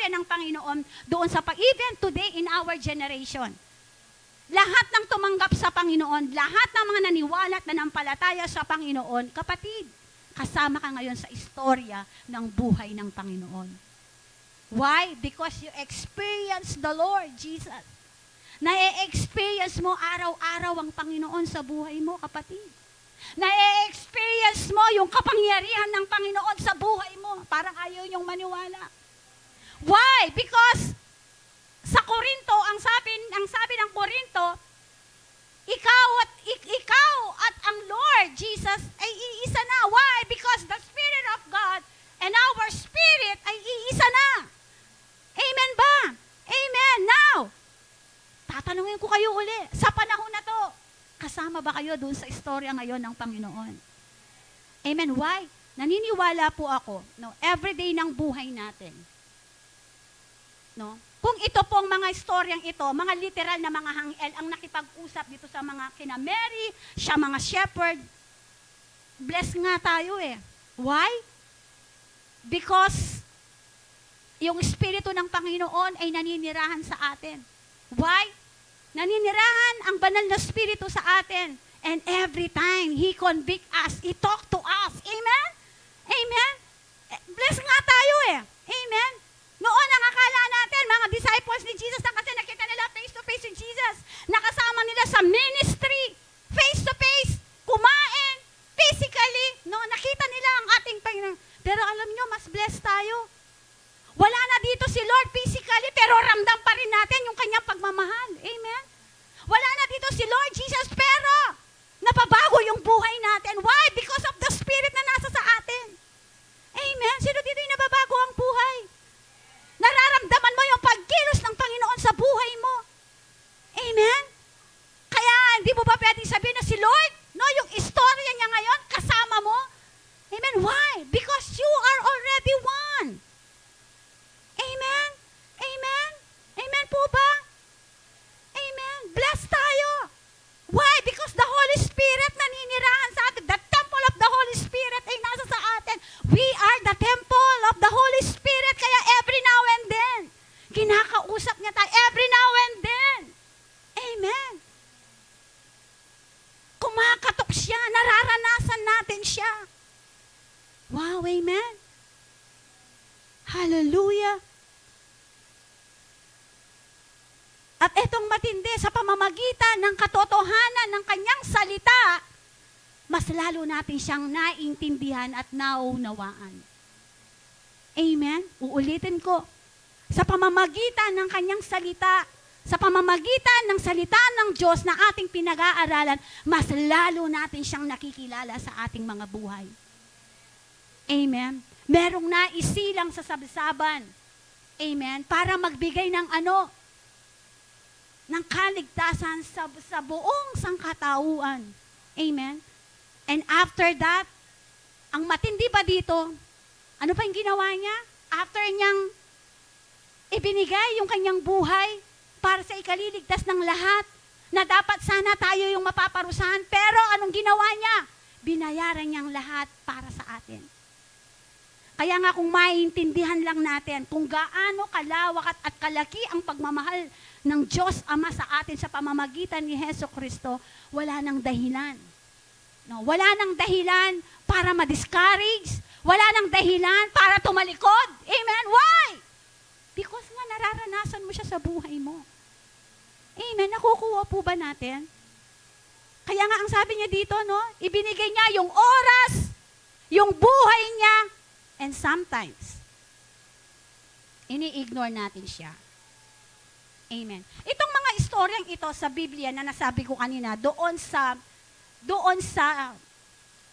ng Panginoon, doon sa even today in our generation. Lahat ng tumanggap sa Panginoon, lahat ng mga naniwala at nanampalataya sa Panginoon, kapatid, kasama ka ngayon sa istorya ng buhay ng Panginoon. Why? Because you experience the Lord Jesus. Na-experience mo araw-araw ang Panginoon sa buhay mo, kapatid. Na-experience mo yung kapangyarihan ng Panginoon sa buhay mo. Parang ayaw niyong maniwala. Why? Because sa Korinto, ang sabi ng Korinto, ikaw at ang Lord Jesus ay iisa na. Why? Because the Spirit of God and our spirit ay iisa na. ko kayo uli, sa panahon na to, kasama ba kayo dun sa istorya ngayon ng Panginoon? Amen. Why? Naniniwala po ako, no, everyday ng buhay natin. No? Kung ito pong mga istoryang ito, mga literal na mga hangel ang nakipag-usap dito sa mga kina Mary, siya mga shepherd, bless nga tayo eh. Why? Because yung Espiritu ng Panginoon ay naninirahan sa atin. Why? Naninirahan ang banal na Espiritu sa atin. And every time He convict us, He talk to us. Amen? Amen? Bless nga tayo eh. Amen? Noon ang akala natin, mga disciples ni Jesus, na kasi nakita nila face to face si Jesus. Nakasama nila sa ministry, face to face, kumain, physically. No, nakita nila ang ating Panginoon. Pero alam nyo, mas blessed tayo. Wala na dito si Lord physically, pero ramdam pa rin natin yung kanyang pagmamahal. Amen? Wala na dito si Lord Jesus, pero napabago yung buhay natin. Why? Because of the Spirit na nasa sa atin. Amen? Sino dito yung nababago ang buhay? Nararamdaman mo yung pagkilos ng Panginoon sa buhay mo. Amen? Kaya hindi mo ba pwedeng sabihin na si Lord, no, yung istorya niya ngayon, kasama mo? Amen? Why? Because you are already one. Amen? Amen? Amen po ba? Amen? Bless tayo. Why? Because the Holy Spirit naninirahan sa atin. The temple of the Holy Spirit ay nasa sa atin. We are the temple of the Holy Spirit. Kaya every now and then, kinakausap niya tayo. Every now and then. Amen. Kumakatok siya. Nararanasan natin siya. Wow, amen. Hallelujah. At etong matindi, sa pamamagitan ng katotohanan ng kanyang salita, mas lalo natin siyang naintindihan at naunawaan. Amen? Uulitin ko. Sa pamamagitan ng kanyang salita, sa pamamagitan ng salita ng Diyos na ating pinag-aaralan, mas lalo natin siyang nakikilala sa ating mga buhay. Amen? Merong naisilang sa sabsaban. Amen? Para magbigay ng ng kaligtasan sa buong sangkatauhan. Amen? And after that, ang matindi pa dito, ano pa yung ginawa niya? After niyang ibinigay yung kanyang buhay para sa ikaliligtas ng lahat, na dapat sana tayo yung mapaparusahan, pero anong ginawa niya? Binayaran niyang lahat para sa atin. Kaya nga kung maiintindihan lang natin kung gaano kalawak at kalaki ang pagmamahal ng Diyos Ama sa atin sa pamamagitan ni Hesus Kristo, wala nang dahilan. No, wala nang dahilan para ma-discourage, wala nang dahilan para tumalikod. Amen? Why? Because nga nararanasan mo siya sa buhay mo. Amen? Nakukuha po ba natin? Kaya nga ang sabi niya dito, no, ibinigay niya yung oras, yung buhay niya, and sometimes, ini-ignore natin siya. Amen. Itong mga istoryang ito sa Biblia na nasabi ko kanina, doon sa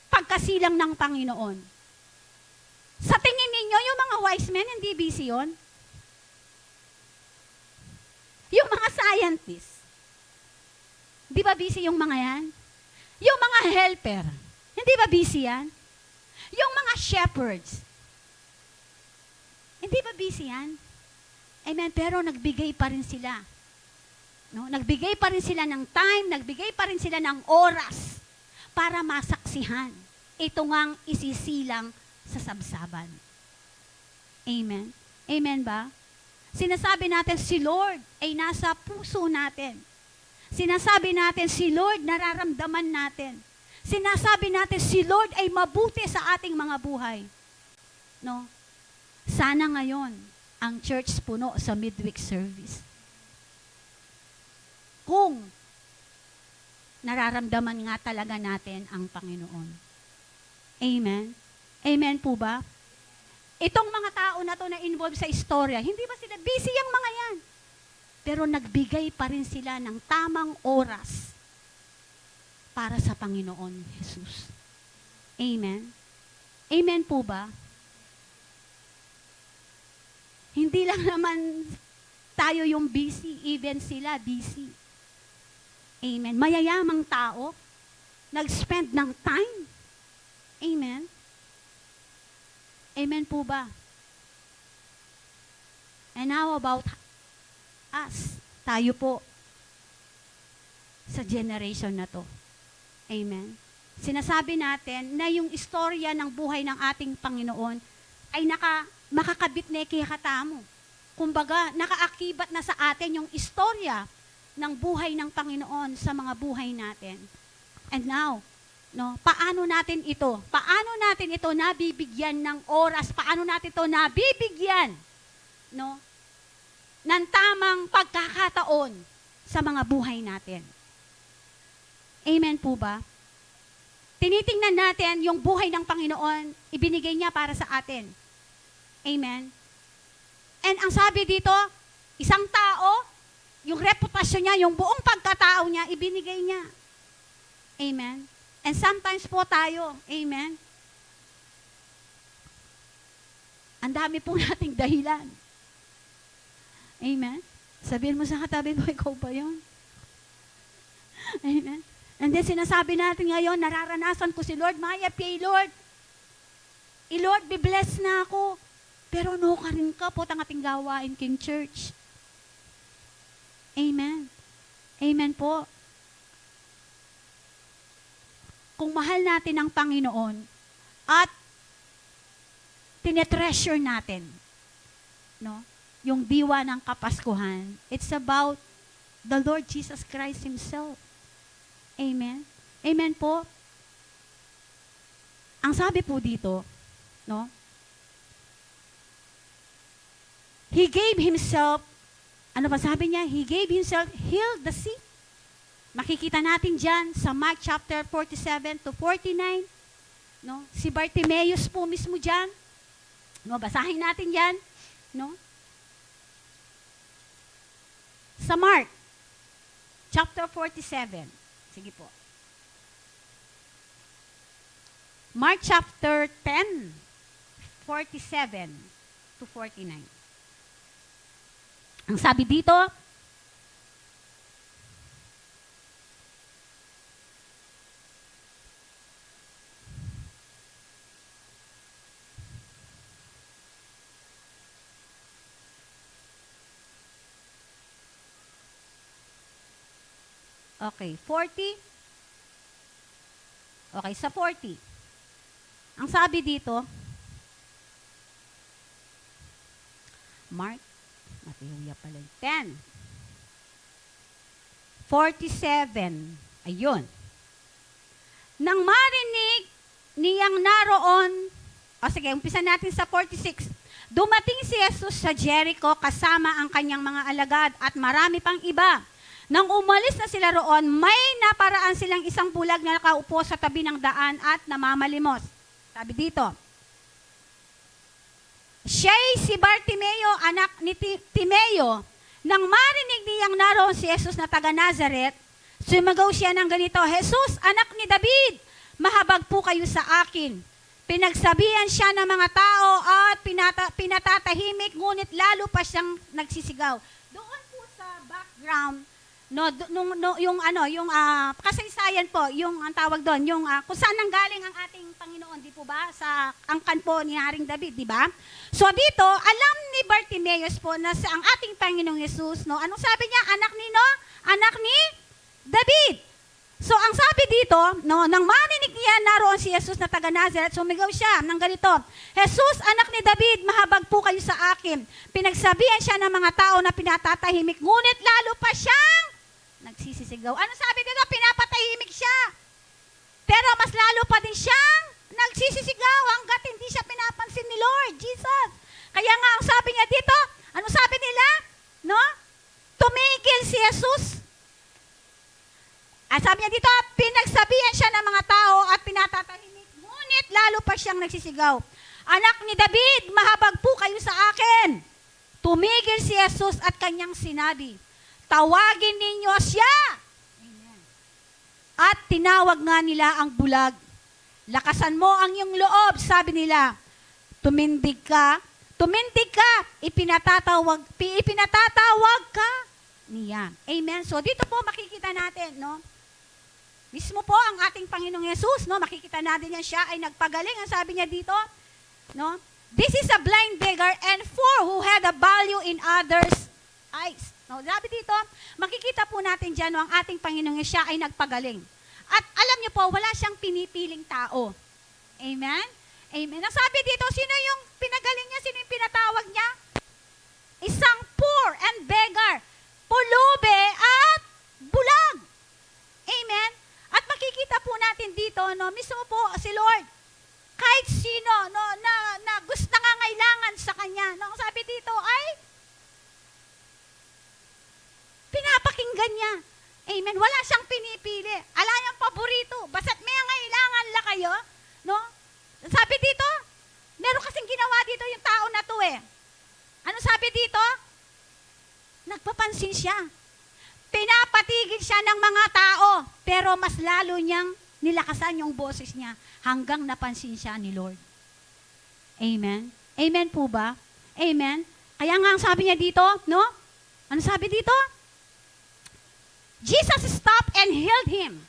pagkasilang ng Panginoon. Sa tingin ninyo, yung mga wise men, hindi busy yun? Yung mga scientists, di ba busy yung mga yan? Yung mga helper, hindi ba busy yan? Yung mga shepherds, hindi ba busy yan? Amen. Pero nagbigay pa rin sila. No? Nagbigay pa rin sila ng time, nagbigay pa rin sila ng oras para masaksihan ito ngang isisilang sa sabsaban. Amen. Amen ba? Sinasabi natin si Lord ay nasa puso natin. Sinasabi natin si Lord nararamdaman natin. Sinasabi natin si Lord ay mabuti sa ating mga buhay. No? Sana ngayon ang church puno sa midweek service. Kung nararamdaman nga talaga natin ang Panginoon. Amen? Amen po ba? Itong mga tao na to na involved sa istorya, hindi ba sila busy ang mga yan? Pero nagbigay pa rin sila ng tamang oras para sa Panginoon Jesus. Amen? Amen po ba? Hindi lang naman tayo yung busy, even sila busy. Amen. Mayayamang tao, nag-spend ng time. Amen. Amen po ba? And how about us? Tayo po sa generation na to. Amen. Sinasabi natin na yung istorya ng buhay ng ating Panginoon ay makakabit na ikikatamo. Kumbaga, nakaakibat na sa atin yung istorya ng buhay ng Panginoon sa mga buhay natin. And now, no, paano natin ito nabibigyan ng oras? Paano natin ito nabibigyan, no, ng tamang pagkakataon sa mga buhay natin? Amen po ba? Tinitingnan natin yung buhay ng Panginoon, ibinigay niya para sa atin. Amen. And ang sabi dito, isang tao, yung reputasyon niya, yung buong pagkatao niya, ibinigay niya. Amen. And sometimes po tayo, amen, ang dami po nating dahilan. Amen. Sabihin mo sa katabi mo, ikaw ba yun? Amen. And then sinasabi natin ngayon, nararanasan ko si Lord, Maya, pay Lord. Lord, be-bless na ako. Pero no ka rin ka po ang ating gawain, King Church. Amen. Amen po. Kung mahal natin ang Panginoon at tinetreasure natin, no, yung diwa ng Kapaskuhan, it's about the Lord Jesus Christ Himself. Amen? Amen po? Ang sabi po dito, no, He gave Himself, ano pa sabi niya? He gave Himself, healed the sick. Makikita natin dyan sa Mark chapter 47 to 49. No? Si Bartimaeus po mismo dyan. No? Basahin natin dyan. No? Sa Mark chapter 47. Sige po. Mark chapter 10, 47 to 49. Ang sabi dito, okay, 40. Okay, sa 40. Ang sabi dito, Mark, Matthew pala, 10. 47. Ayun. Nang marinig niyang naroon, sige, umpisa natin sa 46. Dumating si Jesus sa Jericho kasama ang kanyang mga alagad at marami pang iba. Nang umalis na sila roon, may naparaan silang isang bulag na nakaupo sa tabi ng daan at namamalimos. Sabi dito, siya'y si Bartimeo, anak ni Timeo. Nang marinig niyang naroon si Jesus na taga Nazaret, sumigaw siya ng ganito, Jesus, anak ni David, mahabag po kayo sa akin. Pinagsabihan siya ng mga tao at pinatatahimik, ngunit lalo pa siyang nagsisigaw. Doon po sa background, yung kasaysayan po, yung ang tawag doon, yung kung saan nanggaling ang ating Panginoon, di po ba? Sa angkan po ni Haring David, di ba? So dito, alam ni Bartimaeus po na ang ating Panginoong Jesus, no? Anong sabi niya? Anak ni David. So ang sabi dito, no, nang marinig niya naroon si Jesus na taga Nazaret, sumigaw siya ng ganito, Jesus, anak ni David, mahabag po kayo sa akin. Pinagsabihan siya ng mga tao na pinatatahimik, ngunit lalo pa siyang nagsisisigaw. Ano sabi dito? Pinapatahimik siya. Pero mas lalo pa din siyang nagsisisigaw hanggat hindi siya pinapansin ni Lord Jesus. Kaya nga ang sabi niya dito, ano sabi nila? No? Tumigil si Jesus. At sabi niya dito, pinagsabihan siya ng mga tao at pinatatahimik, ngunit lalo pa siyang nagsisigaw. Anak ni David, mahabag po kayo sa akin. Tumigil si Jesus at kanyang sinabi, tawagin ninyo siya. Amen. At tinawag nga nila ang bulag. Lakasan mo ang iyong loob, sabi nila. Tumindig ka, ipinatatawag ka. niya. Amen. So dito po makikita natin, no? Mismo po ang ating Panginoong Yesus, no? Makikita natin yan, siya ay nagpagaling. Ang sabi niya dito, no? This is a blind beggar and four who had a value in others' eyes. No, sabi dito, makikita po natin dyan, no, ang ating Panginoong Yesus, siya ay nagpagaling. At alam niyo po, wala siyang pinipiling tao. Amen? Amen. Ang sabi dito, sino yung pinagaling niya? Sino yung pinatawag niya? Isang poor and beggar, pulube at bulag. Amen? At makikita po natin dito, no, mismo po si Lord, kahit sino no, na gusto nangangailangan sa Kanya, no, ang sabi dito ay pinapakinggan niya. Amen? Wala siyang pinipili. Ala niyang paborito. Basta't may ngailangan la kayo, no? Sabi dito, meron kasing ginawa dito yung tao na to eh. Ano sabi dito? Nagpapansin siya. Pinapatigil siya ng mga tao, pero mas lalo niyang nilakasan yung boses niya hanggang napansin siya ni Lord. Amen? Amen po ba? Amen? Kaya nga ang sabi niya dito, no? Ano sabi dito? Jesus stopped and healed him.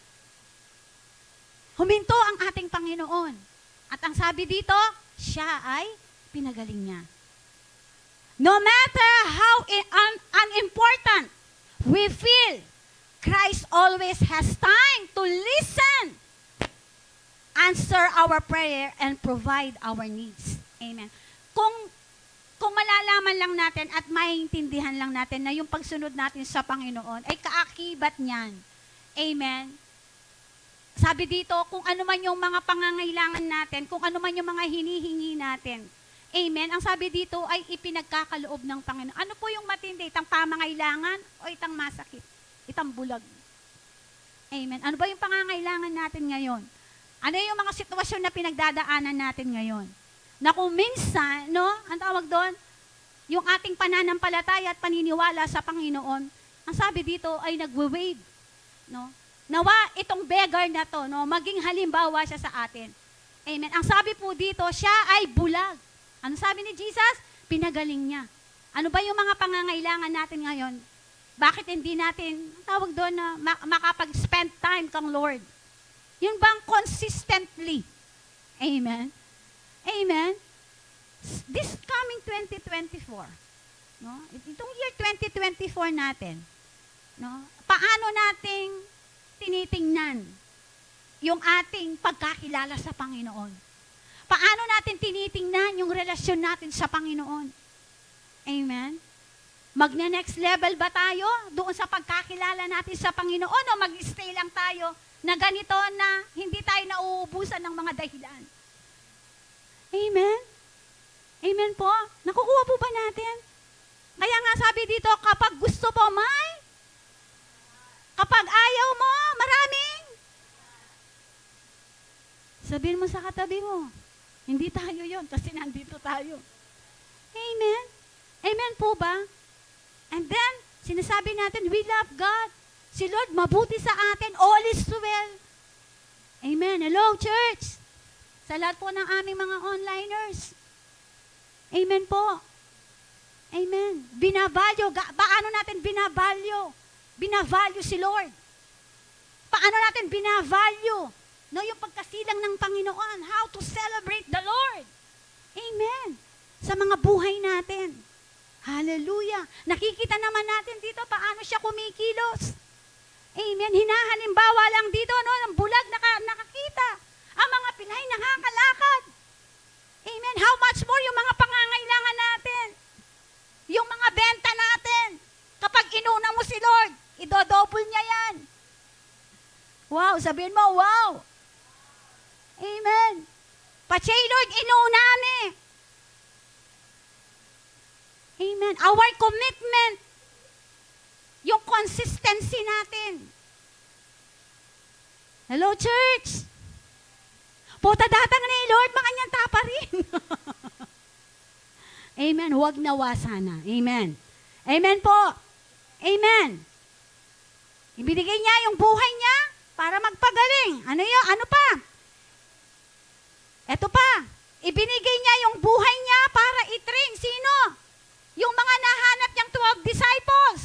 Huminto ang ating Panginoon. At ang sabi dito, siya ay pinagaling niya. No matter how unimportant we feel, Christ always has time to listen, answer our prayer, and provide our needs. Amen. Kung malalaman lang natin at maintindihan lang natin na yung pagsunod natin sa Panginoon ay kaakibat niyan. Amen. Sabi dito, kung ano man yung mga pangangailangan natin, kung ano man yung mga hinihingi natin. Amen. Ang sabi dito ay ipinagkakaloob ng Panginoon. Ano po yung matindi? Itang pamangailangan o itang masakit? Itang bulag? Amen. Ano ba yung pangangailangan natin ngayon? Ano yung mga sitwasyon na pinagdadaanan natin ngayon? Na kung minsan, no, ang tawag doon, yung ating pananampalataya at paniniwala sa Panginoon, ang sabi dito ay nagwe-wave, no? Nawa itong beggar na to, no, maging halimbawa siya sa atin. Amen. Ang sabi po dito, siya ay bulag. Ano sabi ni Jesus? Pinagaling niya. Ano ba yung mga pangangailangan natin ngayon? Bakit hindi natin, ang tawag doon na makapag-spend time kang Lord? Yun bang consistently? Amen. Amen. This coming 2024, no? Itong year 2024 natin, no? Paano nating tinitingnan yung ating pagkakilala sa Panginoon? Paano natin tinitingnan yung relasyon natin sa Panginoon? Amen. Magna-next level ba tayo doon sa pagkakilala natin sa Panginoon o mag-stay lang tayo na ganito na hindi tayo nauubusan ng mga dahilan? Amen? Amen po? Nakukuha po ba natin? Kaya nga sabi dito, kapag gusto po may, kapag ayaw mo, maraming. Sabihin mo sa katabi mo, hindi tayo yon kasi nandito tayo. Amen? Amen po ba? And then, sinasabi natin, we love God. Si Lord, mabuti sa atin. All is well. Amen. Hello, church. Sa lahat po ng aming mga onliners. Amen po. Amen. Binavalyo. Paano natin binavalyo? Binavalyo si Lord. Paano natin binavalyo? No, yung pagkasilang ng Panginoon. How to celebrate the Lord. Amen. Sa mga buhay natin. Hallelujah. Nakikita naman natin dito paano siya kumikilos. Amen. Hinahalimbawa lang dito, no, ng bulag nakakita. Ang mga pilay nakakalakad. Amen. How much more yung mga pangangailangan natin? Yung mga benta natin. Kapag inuna mo si Lord, idodouble niya yan. Wow, sabihin mo, wow. Amen. Pachay Lord, inuna ni. Amen. Our commitment, yung consistency natin. Hello, church. Puta datang ni Lord, makanyang tapa rin. Amen. Huwag nawa sana. Amen. Amen po. Amen. Ibinigay niya yung buhay niya para magpagaling. Ano yun? Ano pa? Eto pa. Ibinigay niya yung buhay niya para i-train. Sino? Yung mga nahanap niyang 12 disciples.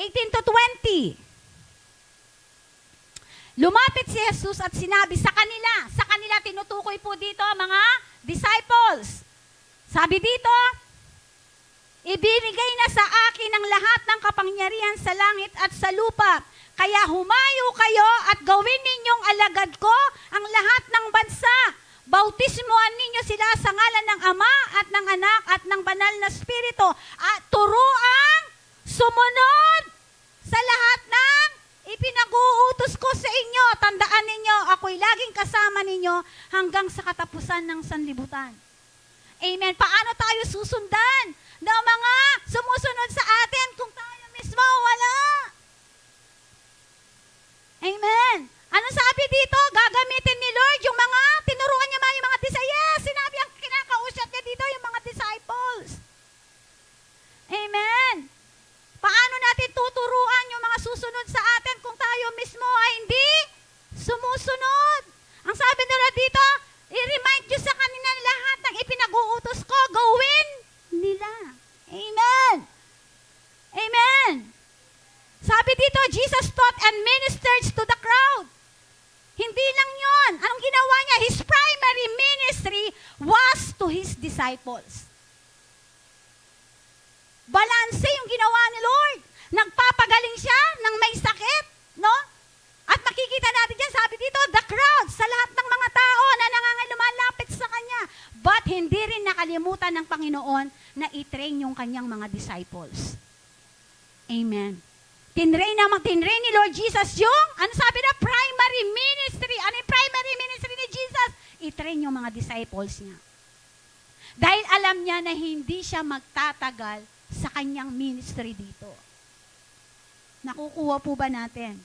18 to 20. Lumapit si Jesus at sinabi sa kanila tinutukoy po dito mga disciples. Sabi dito, ibinigay na sa akin ang lahat ng kapangyarihan sa langit at sa lupa. Kaya humayo kayo at gawin ninyong alagad ko ang lahat ng bansa. Bautismuhan ninyo sila sa ngalan ng Ama at ng Anak at ng Banal na Espiritu at turuang sumunod sa lahat ng ipinag-uutos ko sa inyo. Tandaan ninyo, ako'y laging kasama ninyo hanggang sa katapusan ng sanlibutan. Amen. Paano tayo susundan ng mga sumusunod sa atin kung tayo mismo wala? Amen. Ano sabi dito? Gagamitin ni Lord yung mga, tinuruan niya yung mga disciples. Sinabi ang kinakausap niya dito yung mga disciples. Amen. Paano natin tuturuan yung mga susunod sa atin kung tayo mismo ay hindi sumusunod? Ang sabi nila dito, i-remind nyo sa kanila lahat ng ipinag-uutos ko, gawin nila. Amen. Amen. Sabi dito, Jesus taught and ministered to the crowd. Hindi lang yon. Anong ginawa niya? His primary ministry was to his disciples. Balanse yung ginawa ni Lord. Nagpapagaling siya ng may sakit, no? At makikita natin dyan, sabi dito, the crowd, sa lahat ng mga tao na lumalapit sa Kanya. But hindi rin nakalimutan ng Panginoon na i-train yung Kanyang mga disciples. Amen. Tinrain ni Lord Jesus yung, ano sabi na, primary ministry. Ano yung primary ministry ni Jesus? I-train yung mga disciples niya. Dahil alam niya na hindi siya magtatagal sa kanyang ministry dito. Nakukuha po ba natin?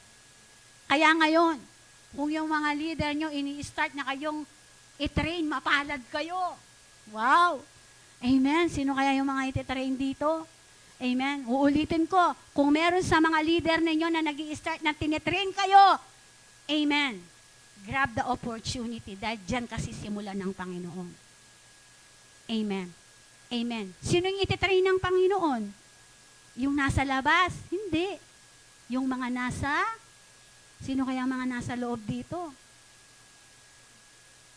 Kaya ngayon, kung yung mga leader nyo, ini-start na kayong i-train, mapalad kayo. Wow! Amen. Sino kaya yung mga iti-train dito? Amen. Uulitin ko, kung meron sa mga leader ninyo na nag-i-start na tinitrain kayo, amen. Grab the opportunity dahil dyan kasi simula ng Panginoon. Amen. Amen. Sino yung ititrain ng Panginoon? Yung nasa labas? Hindi. Yung mga sino kaya mga nasa loob dito?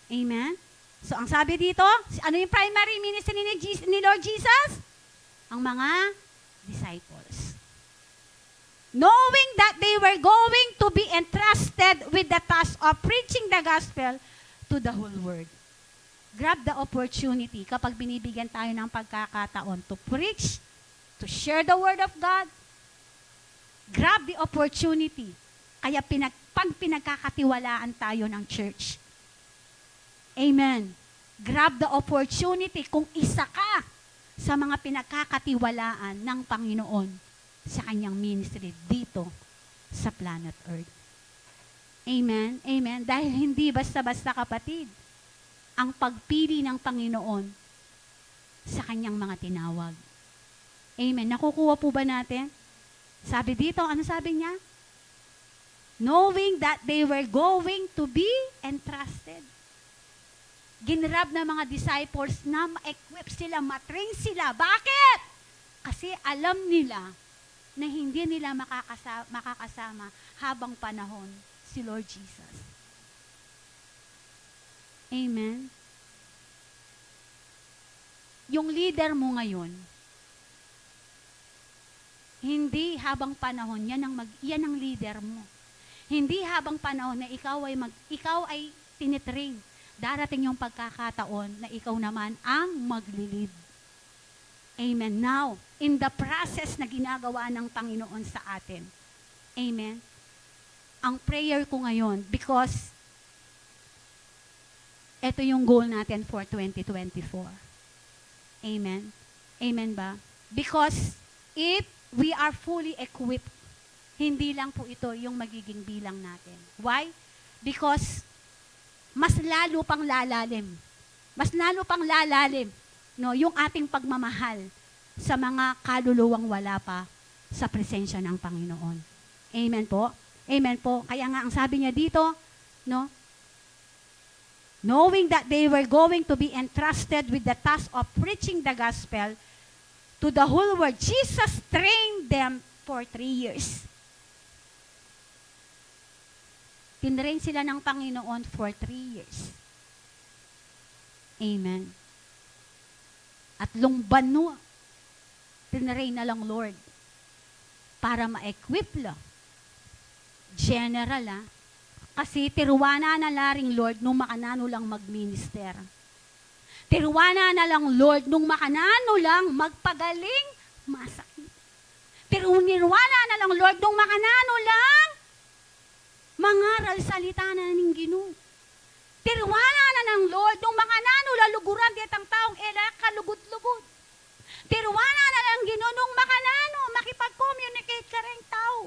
Amen. So, ang sabi dito, ano yung primary ministry ni Lord Jesus? Ang mga disciples. Knowing that they were going to be entrusted with the task of preaching the gospel to the whole world. Grab the opportunity kapag binibigyan tayo ng pagkakataon to preach, to share the word of God. Grab the opportunity. Kaya pag pinagkakatiwalaan tayo ng church. Amen. Grab the opportunity kung isa ka sa mga pinagkakatiwalaan ng Panginoon sa kanyang ministry dito sa planet Earth. Amen? Amen? Dahil hindi basta-basta, kapatid, ang pagpili ng Panginoon sa kanyang mga tinawag. Amen? Nakukuha po ba natin? Sabi dito, ano sabi niya? Knowing that they were going to be entrusted. Ginrab ng mga disciples na ma-equip sila, matrain sila. Bakit? Kasi alam nila na hindi nila makakasama habang panahon si Lord Jesus. Amen? Yung leader mo ngayon, hindi habang panahon, yan ang leader mo. Hindi habang panahon na ikaw ay tinitrain. Darating yung pagkakataon na ikaw naman ang maglilid. Amen. Now, in the process na ginagawa ng Panginoon sa atin, amen, ang prayer ko ngayon, because ito yung goal natin for 2024. Amen. Amen ba? Because if we are fully equipped, hindi lang po ito yung magiging bilang natin. Why? Because mas lalo pang lalalim. Mas lalo pang lalalim, no, yung ating pagmamahal sa mga kaluluwang wala pa sa presensya ng Panginoon. Amen po? Amen po. Kaya nga ang sabi niya dito, no, knowing that they were going to be entrusted with the task of preaching the gospel to the whole world, Jesus trained them for 3 years. Tinrain sila ng Panginoon for 3 years. Amen. At lungbano, tinrain na lang Lord para ma-equip lang. General, kasi tiruwana na laring Lord nung makanano lang mag-minister. Tiruwana na lang Lord nung makanano lang magpagaling, masakit. Tiruwana na lang Lord nung makanano lang mangaral salita na ning Ginoo. Tiruwana na ng Lord nung makanano laluguran ditang taong kalugod-lugod. Tiruwana na lang Ginoo nung makanano makipag-communicate ka ring tao.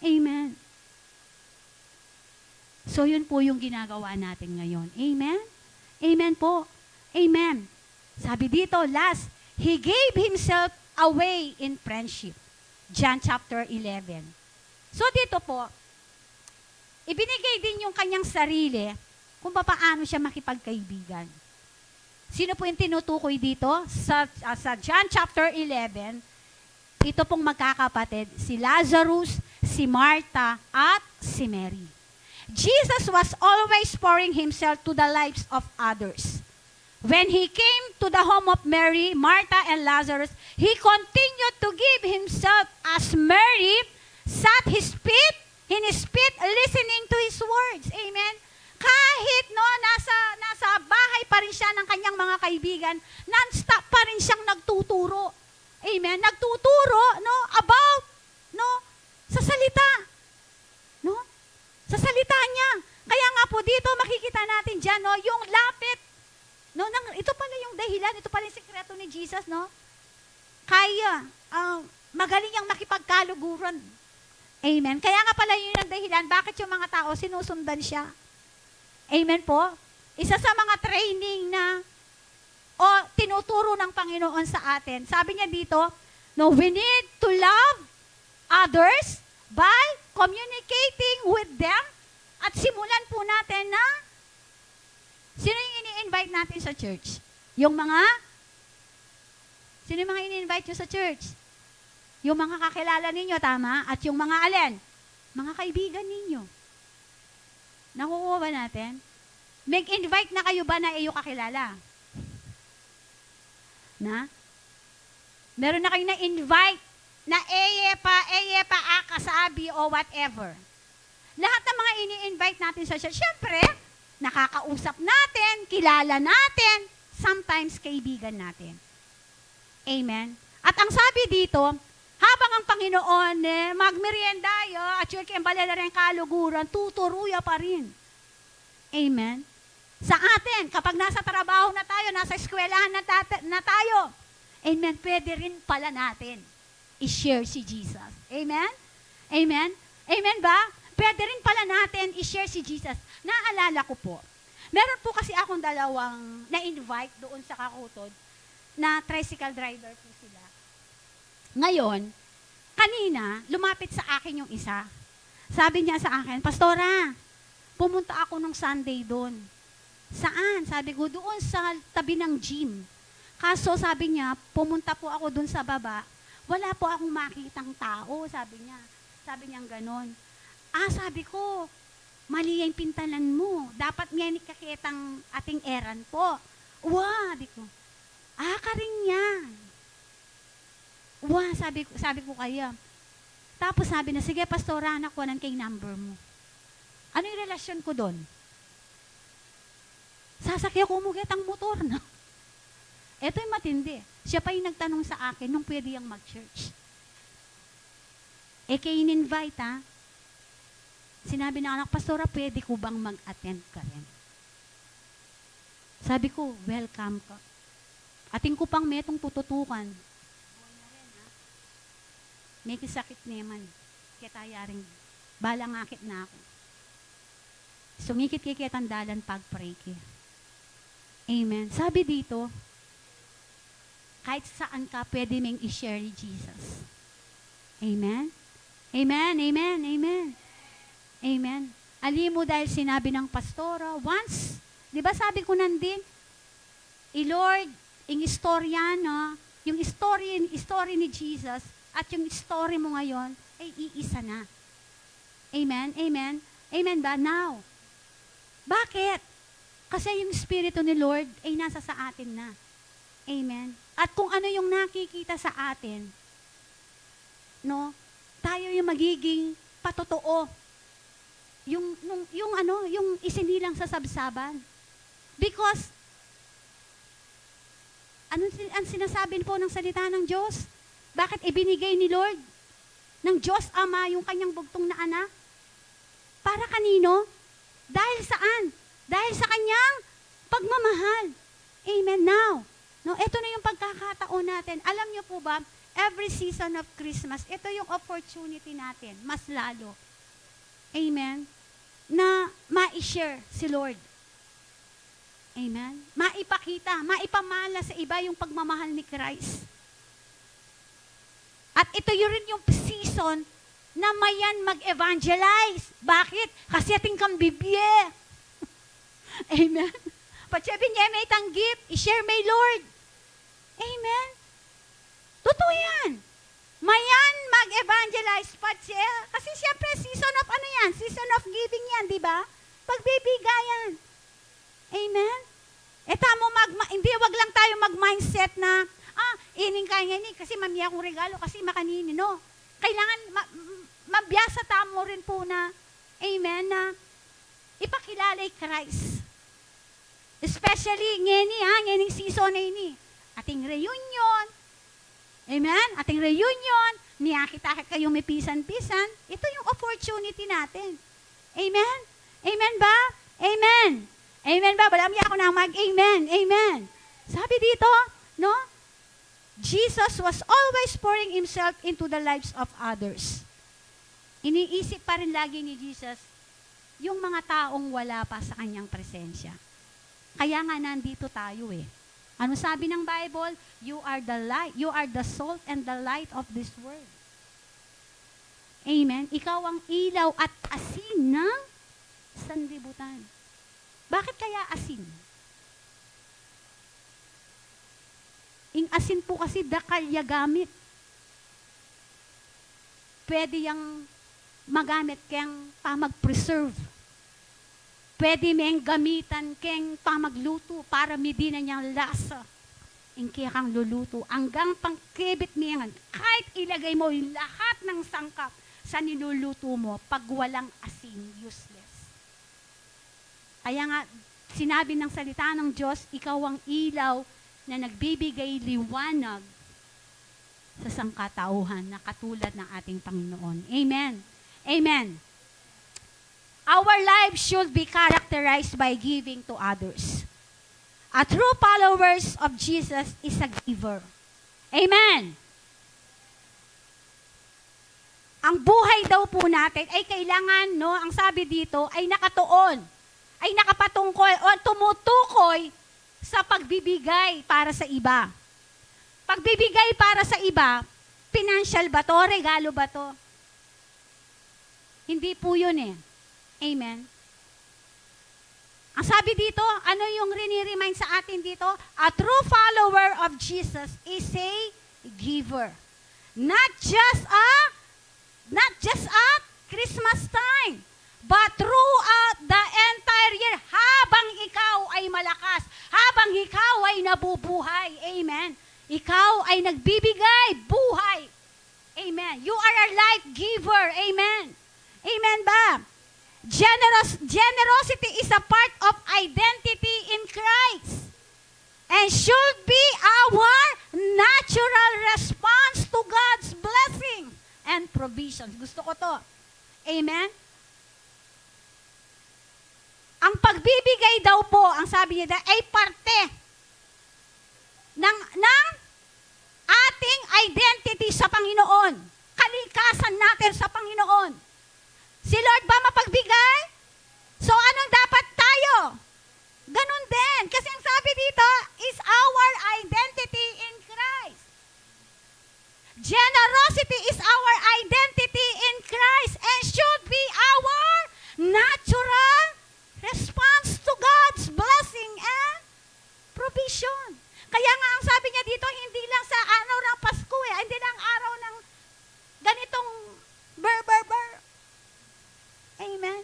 Amen. So yun po yung ginagawa natin ngayon. Amen? Amen po. Amen. Sabi dito, last, He gave Himself away in friendship. John chapter 11. So dito po, ibinigay din yung kanyang sarili kung paano siya makipagkaibigan. Sino po yung tinutukoy dito? Sa John chapter 11, ito pong magkakapatid, si Lazarus, si Martha, at si Mary. Jesus was always pouring Himself to the lives of others. When He came to the home of Mary, Martha, and Lazarus, He continued to give Himself as Mary sat His feet, in His feet, listening to His words. Amen? Kahit nasa bahay pa rin siya ng kanyang mga kaibigan, non-stop pa rin siyang nagtuturo. Amen? Nagtuturo, about, sa salita. Sa salita niya. Kaya nga po dito, makikita natin dyan, yung lapit. Ito pala yung dahilan, ito pala yung sikreto ni Jesus, Kaya, magaling niyang makipagkaluguran. Amen. Kaya nga pala yun ang dahilan, bakit yung mga tao sinusundan siya. Amen po. Isa sa mga training tinuturo ng Panginoon sa atin. Sabi niya dito, we need to love others by communicating with them. At simulan po natin na, sino yung ini-invite natin sa church? Sino yung mga ini-invite nyo sa church? Yung mga kakilala ninyo, tama? At yung mga alin? Mga kaibigan ninyo. Nakukuha ba natin? Mag-invite na kayo ba na iyo kakilala? Meron na kayo na-invite na eyepa, akasabi, o whatever. Lahat ng mga ini-invite natin sa church, syempre, nakakausap natin, kilala natin, sometimes kaibigan natin. Amen? At ang sabi dito, habang ang Panginoon magmeriendayo at yung kembala rin kaluguran, tuturuya pa rin. Amen? Sa atin, kapag nasa trabaho na tayo, nasa eskwelahan na tayo, amen, pwede rin pala natin i-share si Jesus. Amen? Amen? Amen ba? Pwede rin pala natin i-share si Jesus. Naalala ko po, meron po kasi akong dalawang na-invite doon sa Kakutod na tricycle driver po sila. Ngayon, kanina, lumapit sa akin yung isa. Sabi niya sa akin, Pastora, pumunta ako nung Sunday doon. Saan? Sabi ko, doon sa tabi ng gym. Kaso sabi niya, pumunta po ako doon sa baba. Wala po akong makitang tao, sabi niya. Sabi niya ganon. Sabi ko, mali yung pintalan mo. Dapat nga kakitang ating eran po. Sabi ko, ka rin yan. Sabi ko kaya. Tapos sabi na, sige, Pastora, anak ko, nan kay number mo. Ano yung relasyon ko doon? Sasakya ko umugat ang motor na. Ito yung matindi. Siya pa yung nagtanong sa akin nung pwede yung mag-church. Kayo in-invite, Sinabi na anak, Pastora, pwede ko bang mag-attend ka rin? Sabi ko, welcome ka. Ating ko pang metong tututukan. May kisakit naman. Kaya tayaring balang akit na ako. Sungikit ang dalan pag-pray ki. Amen. Sabi dito, kahit saan ka, pwede mong i-share ni Jesus. Amen? Amen, amen, amen. Amen. Ali mo dahil sinabi ng pastora, once, di ba sabi ko nandin, Lord, yung istorya, yung story ni Jesus, at yung story mo ngayon ay iisa na. Amen? Amen? Amen ba? Now. Bakit? Kasi yung Espiritu ni Lord ay nasa sa atin na. Amen? At kung ano yung nakikita sa atin, no, tayo yung magiging patotoo. Yung isinilang sa sabsaban. Because, ang sinasabi po ng salita ng Diyos? Bakit ibinigay ni Lord ng Diyos Ama yung kanyang bugtong na anak? Para kanino? Dahil saan? Dahil sa kanyang pagmamahal. Amen. Now, no, ito na yung pagkakataon natin. Alam niyo po ba, every season of Christmas, ito yung opportunity natin, mas lalo. Amen. Na ma-share si Lord. Amen. Maipakita, maipamala sa iba yung pagmamahal ni Christ. At ito yun rin yung season na mayan mag-evangelize. Bakit? Kasi ating kang bibye. Amen. Patsabi niya may tanggip, i-share may Lord. Amen. Totoo yan. Mayan mag-evangelize, patse. Kasi siyempre, season of ano yan? Season of giving yan, di ba? Pagbibigayan. Amen? Hindi, wag lang tayo mag-mindset na, ining kaya ni, kasi mamiya kong regalo, kasi makanini, no? Kailangan, mabiyasa tamo rin po na, amen, na ipakilalay Christ. Especially, ngayon season na ini. Ating reunion, amen? Ating reunion, niyakita kayo may pisan-pisan, ito yung opportunity natin. Amen? Amen ba? Amen. Amen ba? Balami ako na mag-amen. Amen. Sabi dito, no? Jesus was always pouring himself into the lives of others. Iniisip pa rin lagi ni Jesus yung mga taong wala pa sa kanyang presensya. Kaya nga nandito tayo eh. Ano sabi ng Bible? You are the light, you are the salt and the light of this world. Amen. Ikaw ang ilaw at asin ng sanlibutan. Bakit kaya asin? Yung asin po kasi dakalya gamit. Pwede yung magamit kang pamag-preserve. Pwede meng gamitan kang pamagluto para midina niyang lasa. Yung kaya kang luluto. Hanggang pangkibit niyan, kahit ilagay mo yung lahat ng sangkap sa niluluto mo, pag walang asin, useless. Kaya nga, sinabi ng salita ng Diyos, ikaw ang ilaw na nagbibigay liwanag sa sangkatauhan na katulad ng ating Panginoon. Amen. Amen. Our lives should be characterized by giving to others. A true followers of Jesus is a giver. Amen. Ang buhay daw po natin ay kailangan, no, ang sabi dito, ay nakatuon, ay nakapatungkol o tumutukoy sa pagbibigay para sa iba. Pagbibigay para sa iba, financial ba to? Regalo ba to? Hindi po yun eh. Amen. Ang sabi dito, ano yung rini-remind sa atin dito? A true follower of Jesus is a giver. Not just at Christmas time, but throughout the entire year, habang ikaw ay malakas, habang ikaw ay nabubuhay. Amen. Ikaw ay nagbibigay buhay. Amen. You are a life giver. Amen. Amen ba? Generosity is a part of identity in Christ and should be our natural response to God's blessing and provision. Gusto ko to. Amen? Ang pagbibigay daw po, ang sabi niya, ay parte ng ating identity sa Panginoon. Kalikasan natin sa Panginoon. Si Lord ba mapagbigay? So anong dapat tayo? Ganun din. Kasi ang sabi dito is our identity in Christ. Generosity is our identity in Christ and should be our natural response to God's blessing and provision. Kaya nga ang sabi niya dito, hindi lang sa araw ng Pasko hindi lang araw ng Ber, ber, ber. Amen.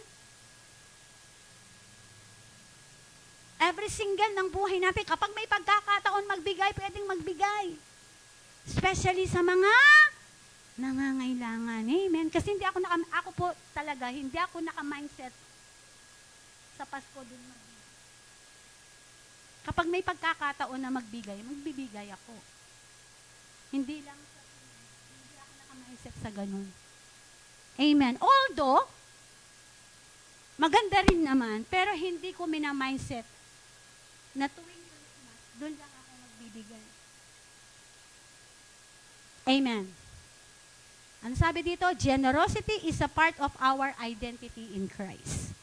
Every single ng buhay natin, kapag may pagkakataon magbigay, pwedeng magbigay. Especially sa mga nangangailangan. Amen. Kasi ako po talaga, hindi ako naka-mindset sa Pasko din magbigay. Kapag may pagkakataon na magbigay, magbibigay ako. Hindi ako naka-mindset sa ganun. Amen. Although, maganda rin naman, pero hindi ko mina-mindset na tuwing Christmas, doon lang ako magbibigay. Amen. Ano sabi dito? Generosity is a part of our identity in Christ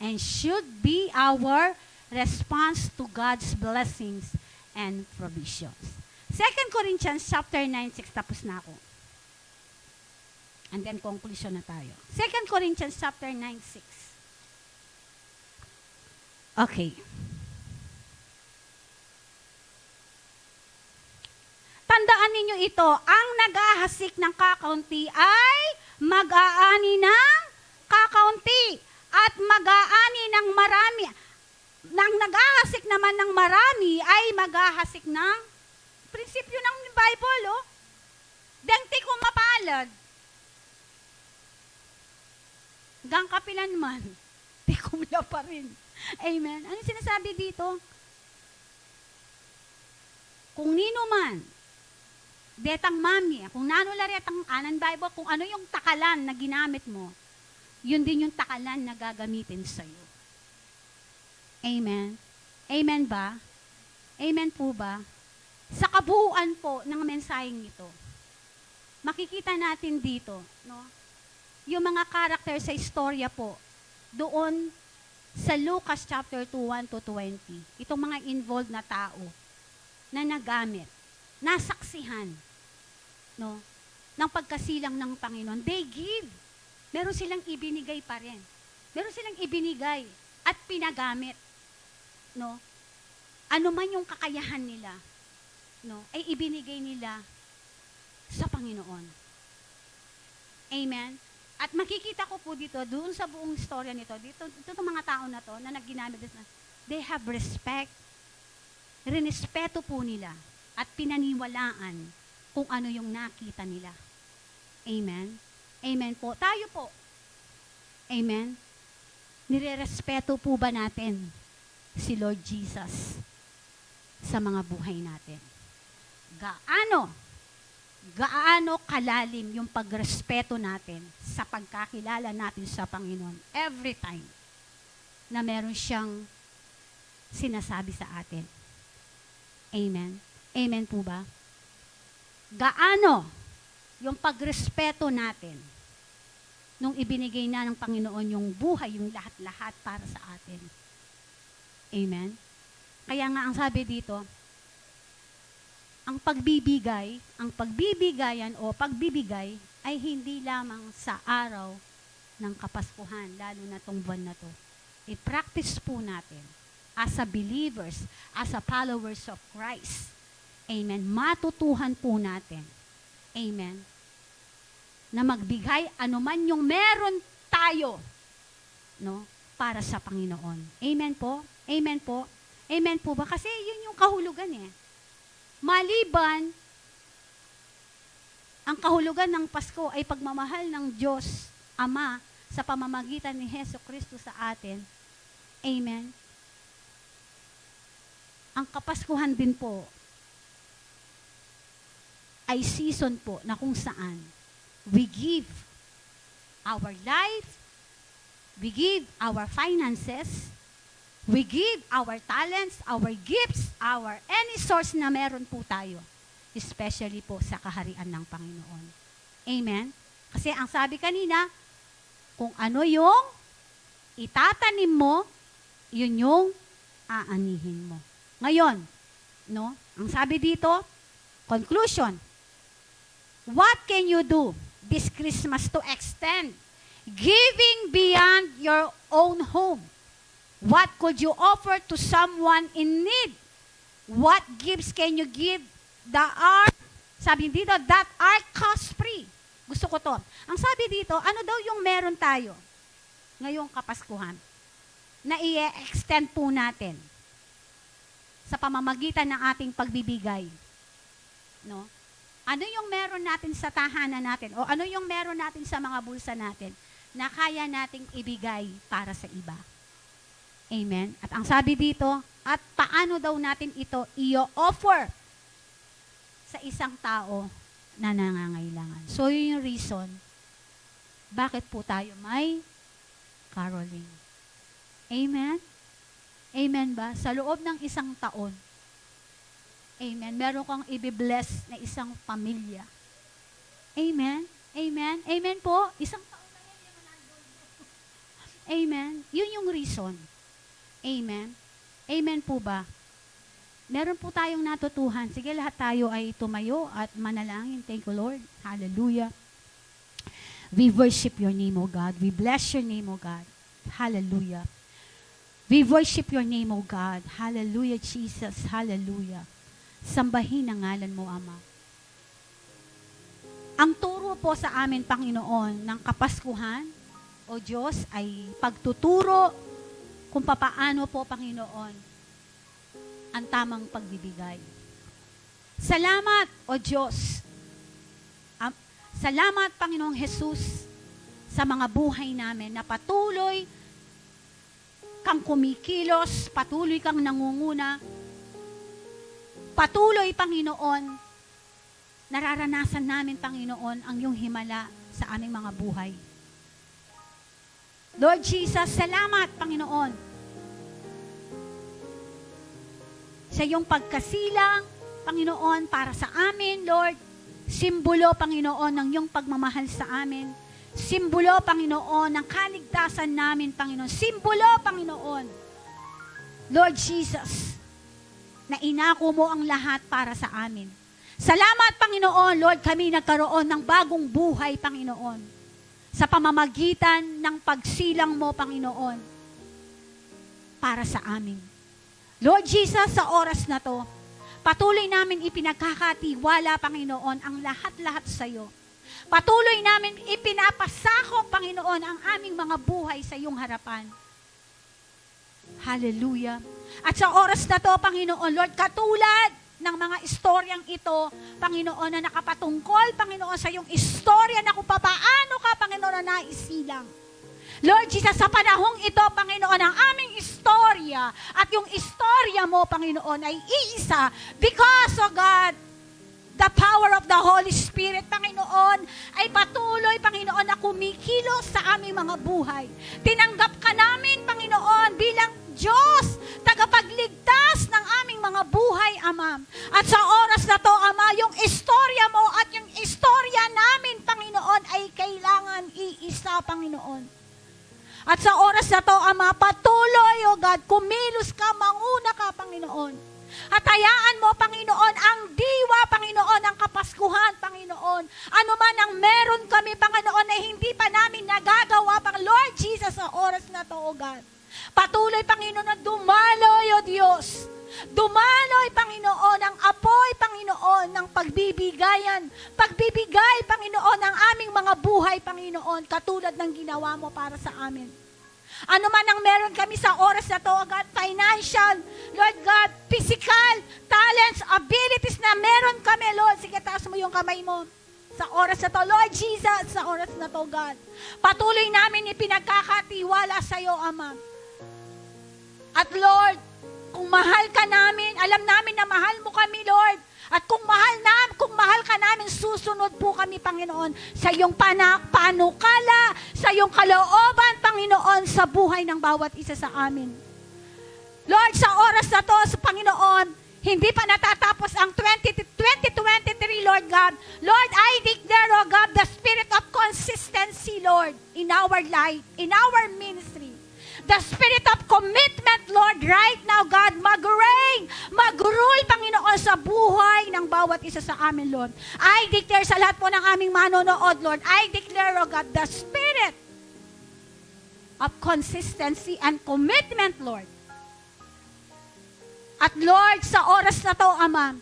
and should be our response to God's blessings and provisions. 2 Corinthians chapter 9:6, tapos na ako. And then conclusion na tayo. 2 Corinthians chapter 9:6. Okay. Tandaan ninyo ito, ang nag-ahasik ng kakaunti ay mag-aani ng kakaunti at mag-aani ng marami. Nang nag-ahasik naman ng marami ay mag-ahasik ng prinsipyo ng Bible, oh. Dengti ko mapalad. Gang kapilan man, di kumula pa rin. Amen. Ano sinasabi dito? Kung nino man, detang mami, kung nanularet ang anan Bible, kung ano yung takalan na ginamit mo, yun din yung takalan na gagamitin sa'yo. Amen. Amen ba? Amen po ba? Sa kabuuan po ng mensaheng ito, makikita natin dito, no? Yung mga karakter sa istorya po, doon sa Lucas chapter 2, 1-20, itong mga involved na tao na nagamit, nasaksihan, no, ng pagkasilang ng Panginoon. They give. Meron silang ibinigay pa rin. Meron silang ibinigay at pinagamit. No? Ano man yung kakayahan nila, no, ay ibinigay nila sa Panginoon. Amen? At makikita ko po dito, doon sa buong istorya nito, dito mga tao na to, na nagginamit, they have respect. Rinespeto po nila at pinaniwalaan kung ano yung nakita nila. Amen? Amen po. Tayo po. Amen? Nirerespeto po ba natin si Lord Jesus sa mga buhay natin? Gaano kalalim yung pagrespeto natin sa pagkakilala natin sa Panginoon every time na meron siyang sinasabi sa atin. Amen? Amen po ba? Gaano yung pagrespeto natin nung ibinigay na ng Panginoon yung buhay, yung lahat-lahat para sa atin. Amen? Kaya nga ang sabi dito, ang pagbibigayan o pagbibigay ay hindi lamang sa araw ng Kapaskuhan, lalo na tong buwan na to. I-practice po natin as a believers, as a followers of Christ. Amen. Matutuhan po natin. Amen. Na magbigay anuman yung meron tayo, no, para sa Panginoon. Amen po? Amen po? Amen po ba? Kasi yun yung kahulugan eh. Maliban, ang kahulugan ng Pasko ay pagmamahal ng Diyos Ama sa pamamagitan ni Hesus Kristo sa atin. Amen. Ang Kapaskuhan din po ay season po na kung saan we give our life, we give our finances, we give our talents, our gifts, our any source na meron po tayo, especially po sa kaharian ng Panginoon. Amen? Kasi ang sabi kanina, kung ano yung itatanim mo, yun yung aanihin mo. Ngayon, no? Ang sabi dito, conclusion, what can you do this Christmas to extend giving beyond your own home? What could you offer to someone in need? What gifts can you give that are, sabi dito, that are cost-free? Gusto ko to. Ang sabi dito, ano daw yung meron tayo ngayong Kapaskuhan na i-extend po natin sa pamamagitan ng ating pagbibigay. No? Ano yung meron natin sa tahanan natin o ano yung meron natin sa mga bulsa natin na kaya nating ibigay para sa iba. Amen. At ang sabi dito, at paano daw natin ito i-offer sa isang tao na nangangailangan. So, yun yung reason bakit po tayo may caroling. Amen? Amen ba? Sa loob ng isang taon, amen, meron kang ibibless na isang pamilya. Amen? Amen? Amen po? Isang taon na yan, yung nandun. Amen? Yun yung reason. Amen? Amen po ba? Meron po tayong natutuhan. Sige, lahat tayo ay tumayo at manalangin. Thank you, Lord. Hallelujah. We worship your name, O God. We bless your name, O God. Hallelujah. We worship your name, O God. Hallelujah, Jesus. Hallelujah. Sambahin ang ngalan mo, Ama. Ang turo po sa amin, Panginoon, ng Kapaskuhan, O Diyos, ay pagtuturo kung papaano po, Panginoon, ang tamang pagbibigay. Salamat, O Diyos. Salamat, Panginoong Jesus, sa mga buhay namin na patuloy kang kumikilos, patuloy kang nangunguna, patuloy, Panginoon, nararanasan namin, Panginoon, ang iyong himala sa aming mga buhay. Lord Jesus, salamat, Panginoon, sa iyong pagkasilang, Panginoon, para sa amin, Lord. Simbolo, Panginoon, ng iyong pagmamahal sa amin. Simbolo, Panginoon, ng kaligtasan namin, Panginoon. Simbolo, Panginoon, Lord Jesus, na inako mo ang lahat para sa amin. Salamat, Panginoon, Lord, kami nagkaroon ng bagong buhay, Panginoon, sa pamamagitan ng pagsilang mo, Panginoon, para sa amin. Lord Jesus, sa oras na to, patuloy namin ipinagkakatiwala, Panginoon, ang lahat-lahat sa iyo. Patuloy namin ipinapasakop, Panginoon, ang aming mga buhay sa iyong harapan. Hallelujah. At sa oras na to, Panginoon, Lord, katulad ng mga istoryang ito, Panginoon, na nakapatungkol, Panginoon, sa iyong istorya na kung paano ka, Panginoon, na naisilang. Lord Jesus, sa panahong ito, Panginoon, ang aming istorya at yung istorya mo, Panginoon, ay iisa because, oh God, the power of the Holy Spirit, Panginoon, ay patuloy, Panginoon, na kumikilos sa aming mga buhay. Tinanggap ka namin, Panginoon, bilang Diyos, tagapagligtas ng aming mga buhay, Ama. At sa oras na to, Ama, yung istorya mo at yung istorya namin, Panginoon, ay kailangan iisa, Panginoon. At sa oras na to, Ama, patuloy, O God, kumilos ka, manguna ka, Panginoon. At hayaan mo, Panginoon, ang diwa, Panginoon, ang Kapaskuhan, Panginoon. Ano man ang meron kami, Panginoon, na hindi pa namin nagagawa, Lord Jesus, sa oras na to, O God. Patuloy, Panginoon, na dumaloy, O Diyos. Dumaloy, Panginoon, ang apoy, Panginoon, ng pagbibigayan. Pagbibigay, Panginoon, ng aming mga buhay, Panginoon, katulad ng ginawa mo para sa amin. Ano man ang meron kami sa oras na to, God, financial, Lord God, physical, talents, abilities na meron kami, Lord. Sige, taas mo yung kamay mo. Sa oras na to, Lord Jesus, sa oras na to, God. Patuloy namin ipinagkakatiwala sa iyo, Ama. At Lord, kung mahal ka namin, alam namin na mahal mo kami, Lord. At kung mahal ka namin, susunod po kami, Panginoon, sa iyong panukala, sa iyong kalooban, Panginoon, sa buhay ng bawat isa sa amin. Lord, sa oras na to, sa Panginoon, hindi pa natatapos ang 2023, Lord God. Lord, I declare, O God, the spirit of consistency, Lord, in our life, in our ministry. The spirit of commitment, Lord, right now, God, mag-reign, mag-rule, Panginoon, sa buhay ng bawat isa sa amin, Lord. I declare sa lahat po ng aming manonood, Lord, I declare, O God, the spirit of consistency and commitment, Lord. At Lord, sa oras na to, Ama,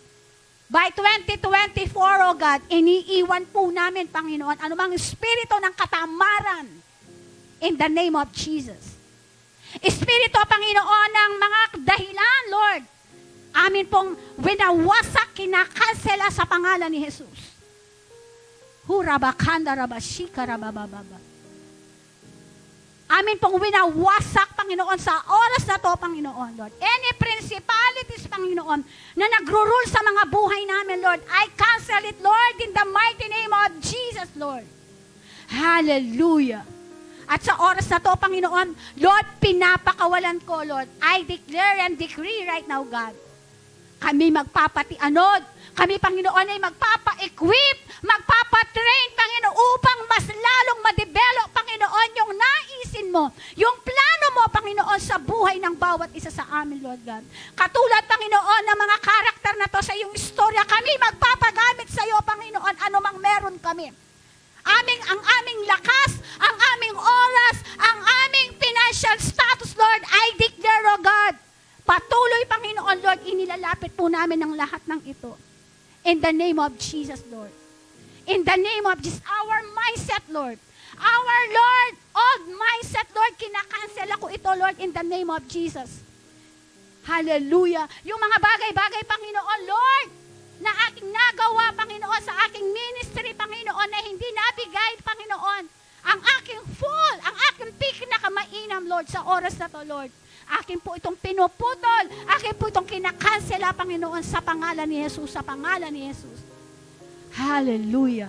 By 2024, O God, iniiwan po namin, Panginoon, anumang espiritu ng katamaran in the name of Jesus. Espiritu, Panginoon, ng mga dahilan, Lord, amin pong winawasak, kinakansela sa pangalan ni Jesus. Hurabakanda rabashika rabababa. Amin pong winawasak, Panginoon, sa oras na to, Panginoon, Lord. Any principalities, Panginoon, na nagro-rule sa mga buhay namin, Lord, I cancel it, Lord, in the mighty name of Jesus, Lord. Hallelujah. At sa oras na to, Panginoon, Lord, pinapakawalan ko, Lord. I declare and decree right now, God. Kami magpapatianod. Kami, Panginoon, ay magpapa-equip, magpapa-train, Panginoon, upang mas lalong ma-develop, Panginoon, yung naisin mo, yung plano mo, Panginoon, sa buhay ng bawat isa sa amin, Lord God. Katulad, Panginoon, ng mga karakter na to sa iyong istorya, kami magpapagamit sa iyo, Panginoon, anumang meron kami. Ang aming lakas, ang aming oras, ang aming financial status, Lord, I declare, O God, patuloy, Panginoon, Lord, inilalapit po namin ang lahat ng ito. In the name of Jesus, Lord. In the name of Jesus, our mindset, Lord. Our Lord, old mindset, Lord, kinakancel ako ito, Lord, in the name of Jesus. Hallelujah. Yung mga bagay-bagay, Panginoon, Lord, na aking nagawa, Panginoon, sa aking ministry, Panginoon, na hindi nabigay, Panginoon, ang aking full, ang aking pinakamainam, Lord, sa oras na to, Lord. Akin po itong pinuputol. Akin po itong kinakansela, Panginoon, sa pangalan ni Jesus, sa pangalan ni Jesus. Hallelujah.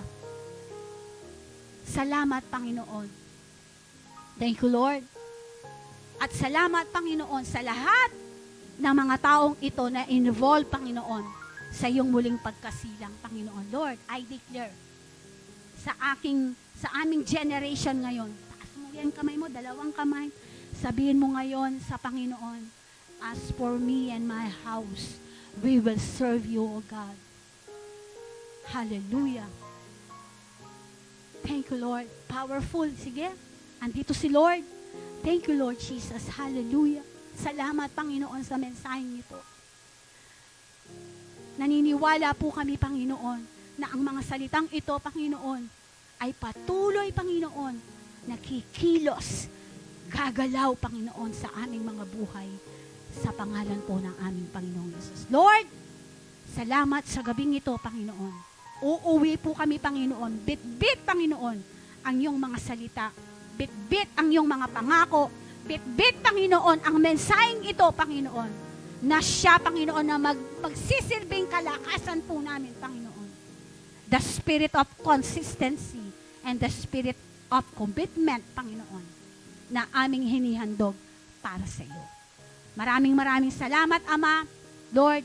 Salamat, Panginoon. Thank you, Lord. At salamat, Panginoon, sa lahat ng mga taong ito na involved, Panginoon, sa iyong muling pagkasilang, Panginoon. Lord, I declare sa aming generation ngayon, taas mo yan kamay mo, dalawang kamay, sabihin mo ngayon sa Panginoon, as for me and my house, we will serve you, O God. Hallelujah. Thank you, Lord. Powerful. Sige, andito si Lord. Thank you, Lord Jesus. Hallelujah. Salamat, Panginoon, sa mensaheng ito. Naniniwala po kami, Panginoon, na ang mga salitang ito, Panginoon, ay patuloy, Panginoon, nakikilos, gagalaw, Panginoon, sa aming mga buhay sa pangalan po ng aming Panginoong Jesus. Lord, salamat sa gabing ito, Panginoon. Uuwi po kami, Panginoon. Bit-bit, Panginoon, ang iyong mga salita. Bit-bit ang iyong mga pangako. Bit-bit, Panginoon, ang mensaheng ito, Panginoon, na siya, Panginoon, na magsisilbing kalakasan po namin, Panginoon. The spirit of consistency and the spirit of commitment, Panginoon, na aming hinihandog para sa iyo. Maraming salamat, Ama. Lord,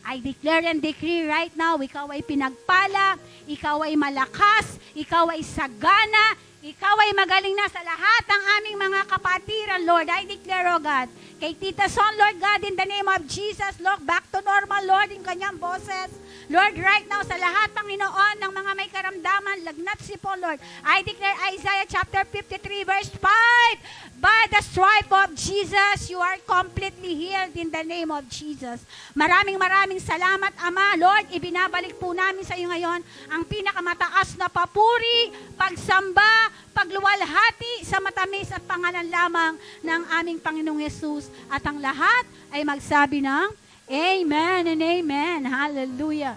I declare and decree right now, ikaw ay pinagpala, ikaw ay malakas, ikaw ay sagana, ikaw ay magaling na sa lahat ng aming mga kapatiran, Lord. I declare, O God, kay Tita Son, Lord God, in the name of Jesus, Lord, back to normal, Lord, in kanyang boses. Lord, right now, sa lahat, Panginoon, ng mga may karamdaman, lagnat si po, Lord. I declare Isaiah chapter 53, verse 5, by the stripe of Jesus, you are completely healed in the name of Jesus. Maraming salamat, Ama. Lord, ibinabalik po namin sa iyo ngayon ang pinakamataas na papuri, pagsamba, pagluwalhati sa matamis at pangalan lamang ng aming Panginoong Jesus. At ang lahat ay magsabi ng Amen and Amen. Hallelujah.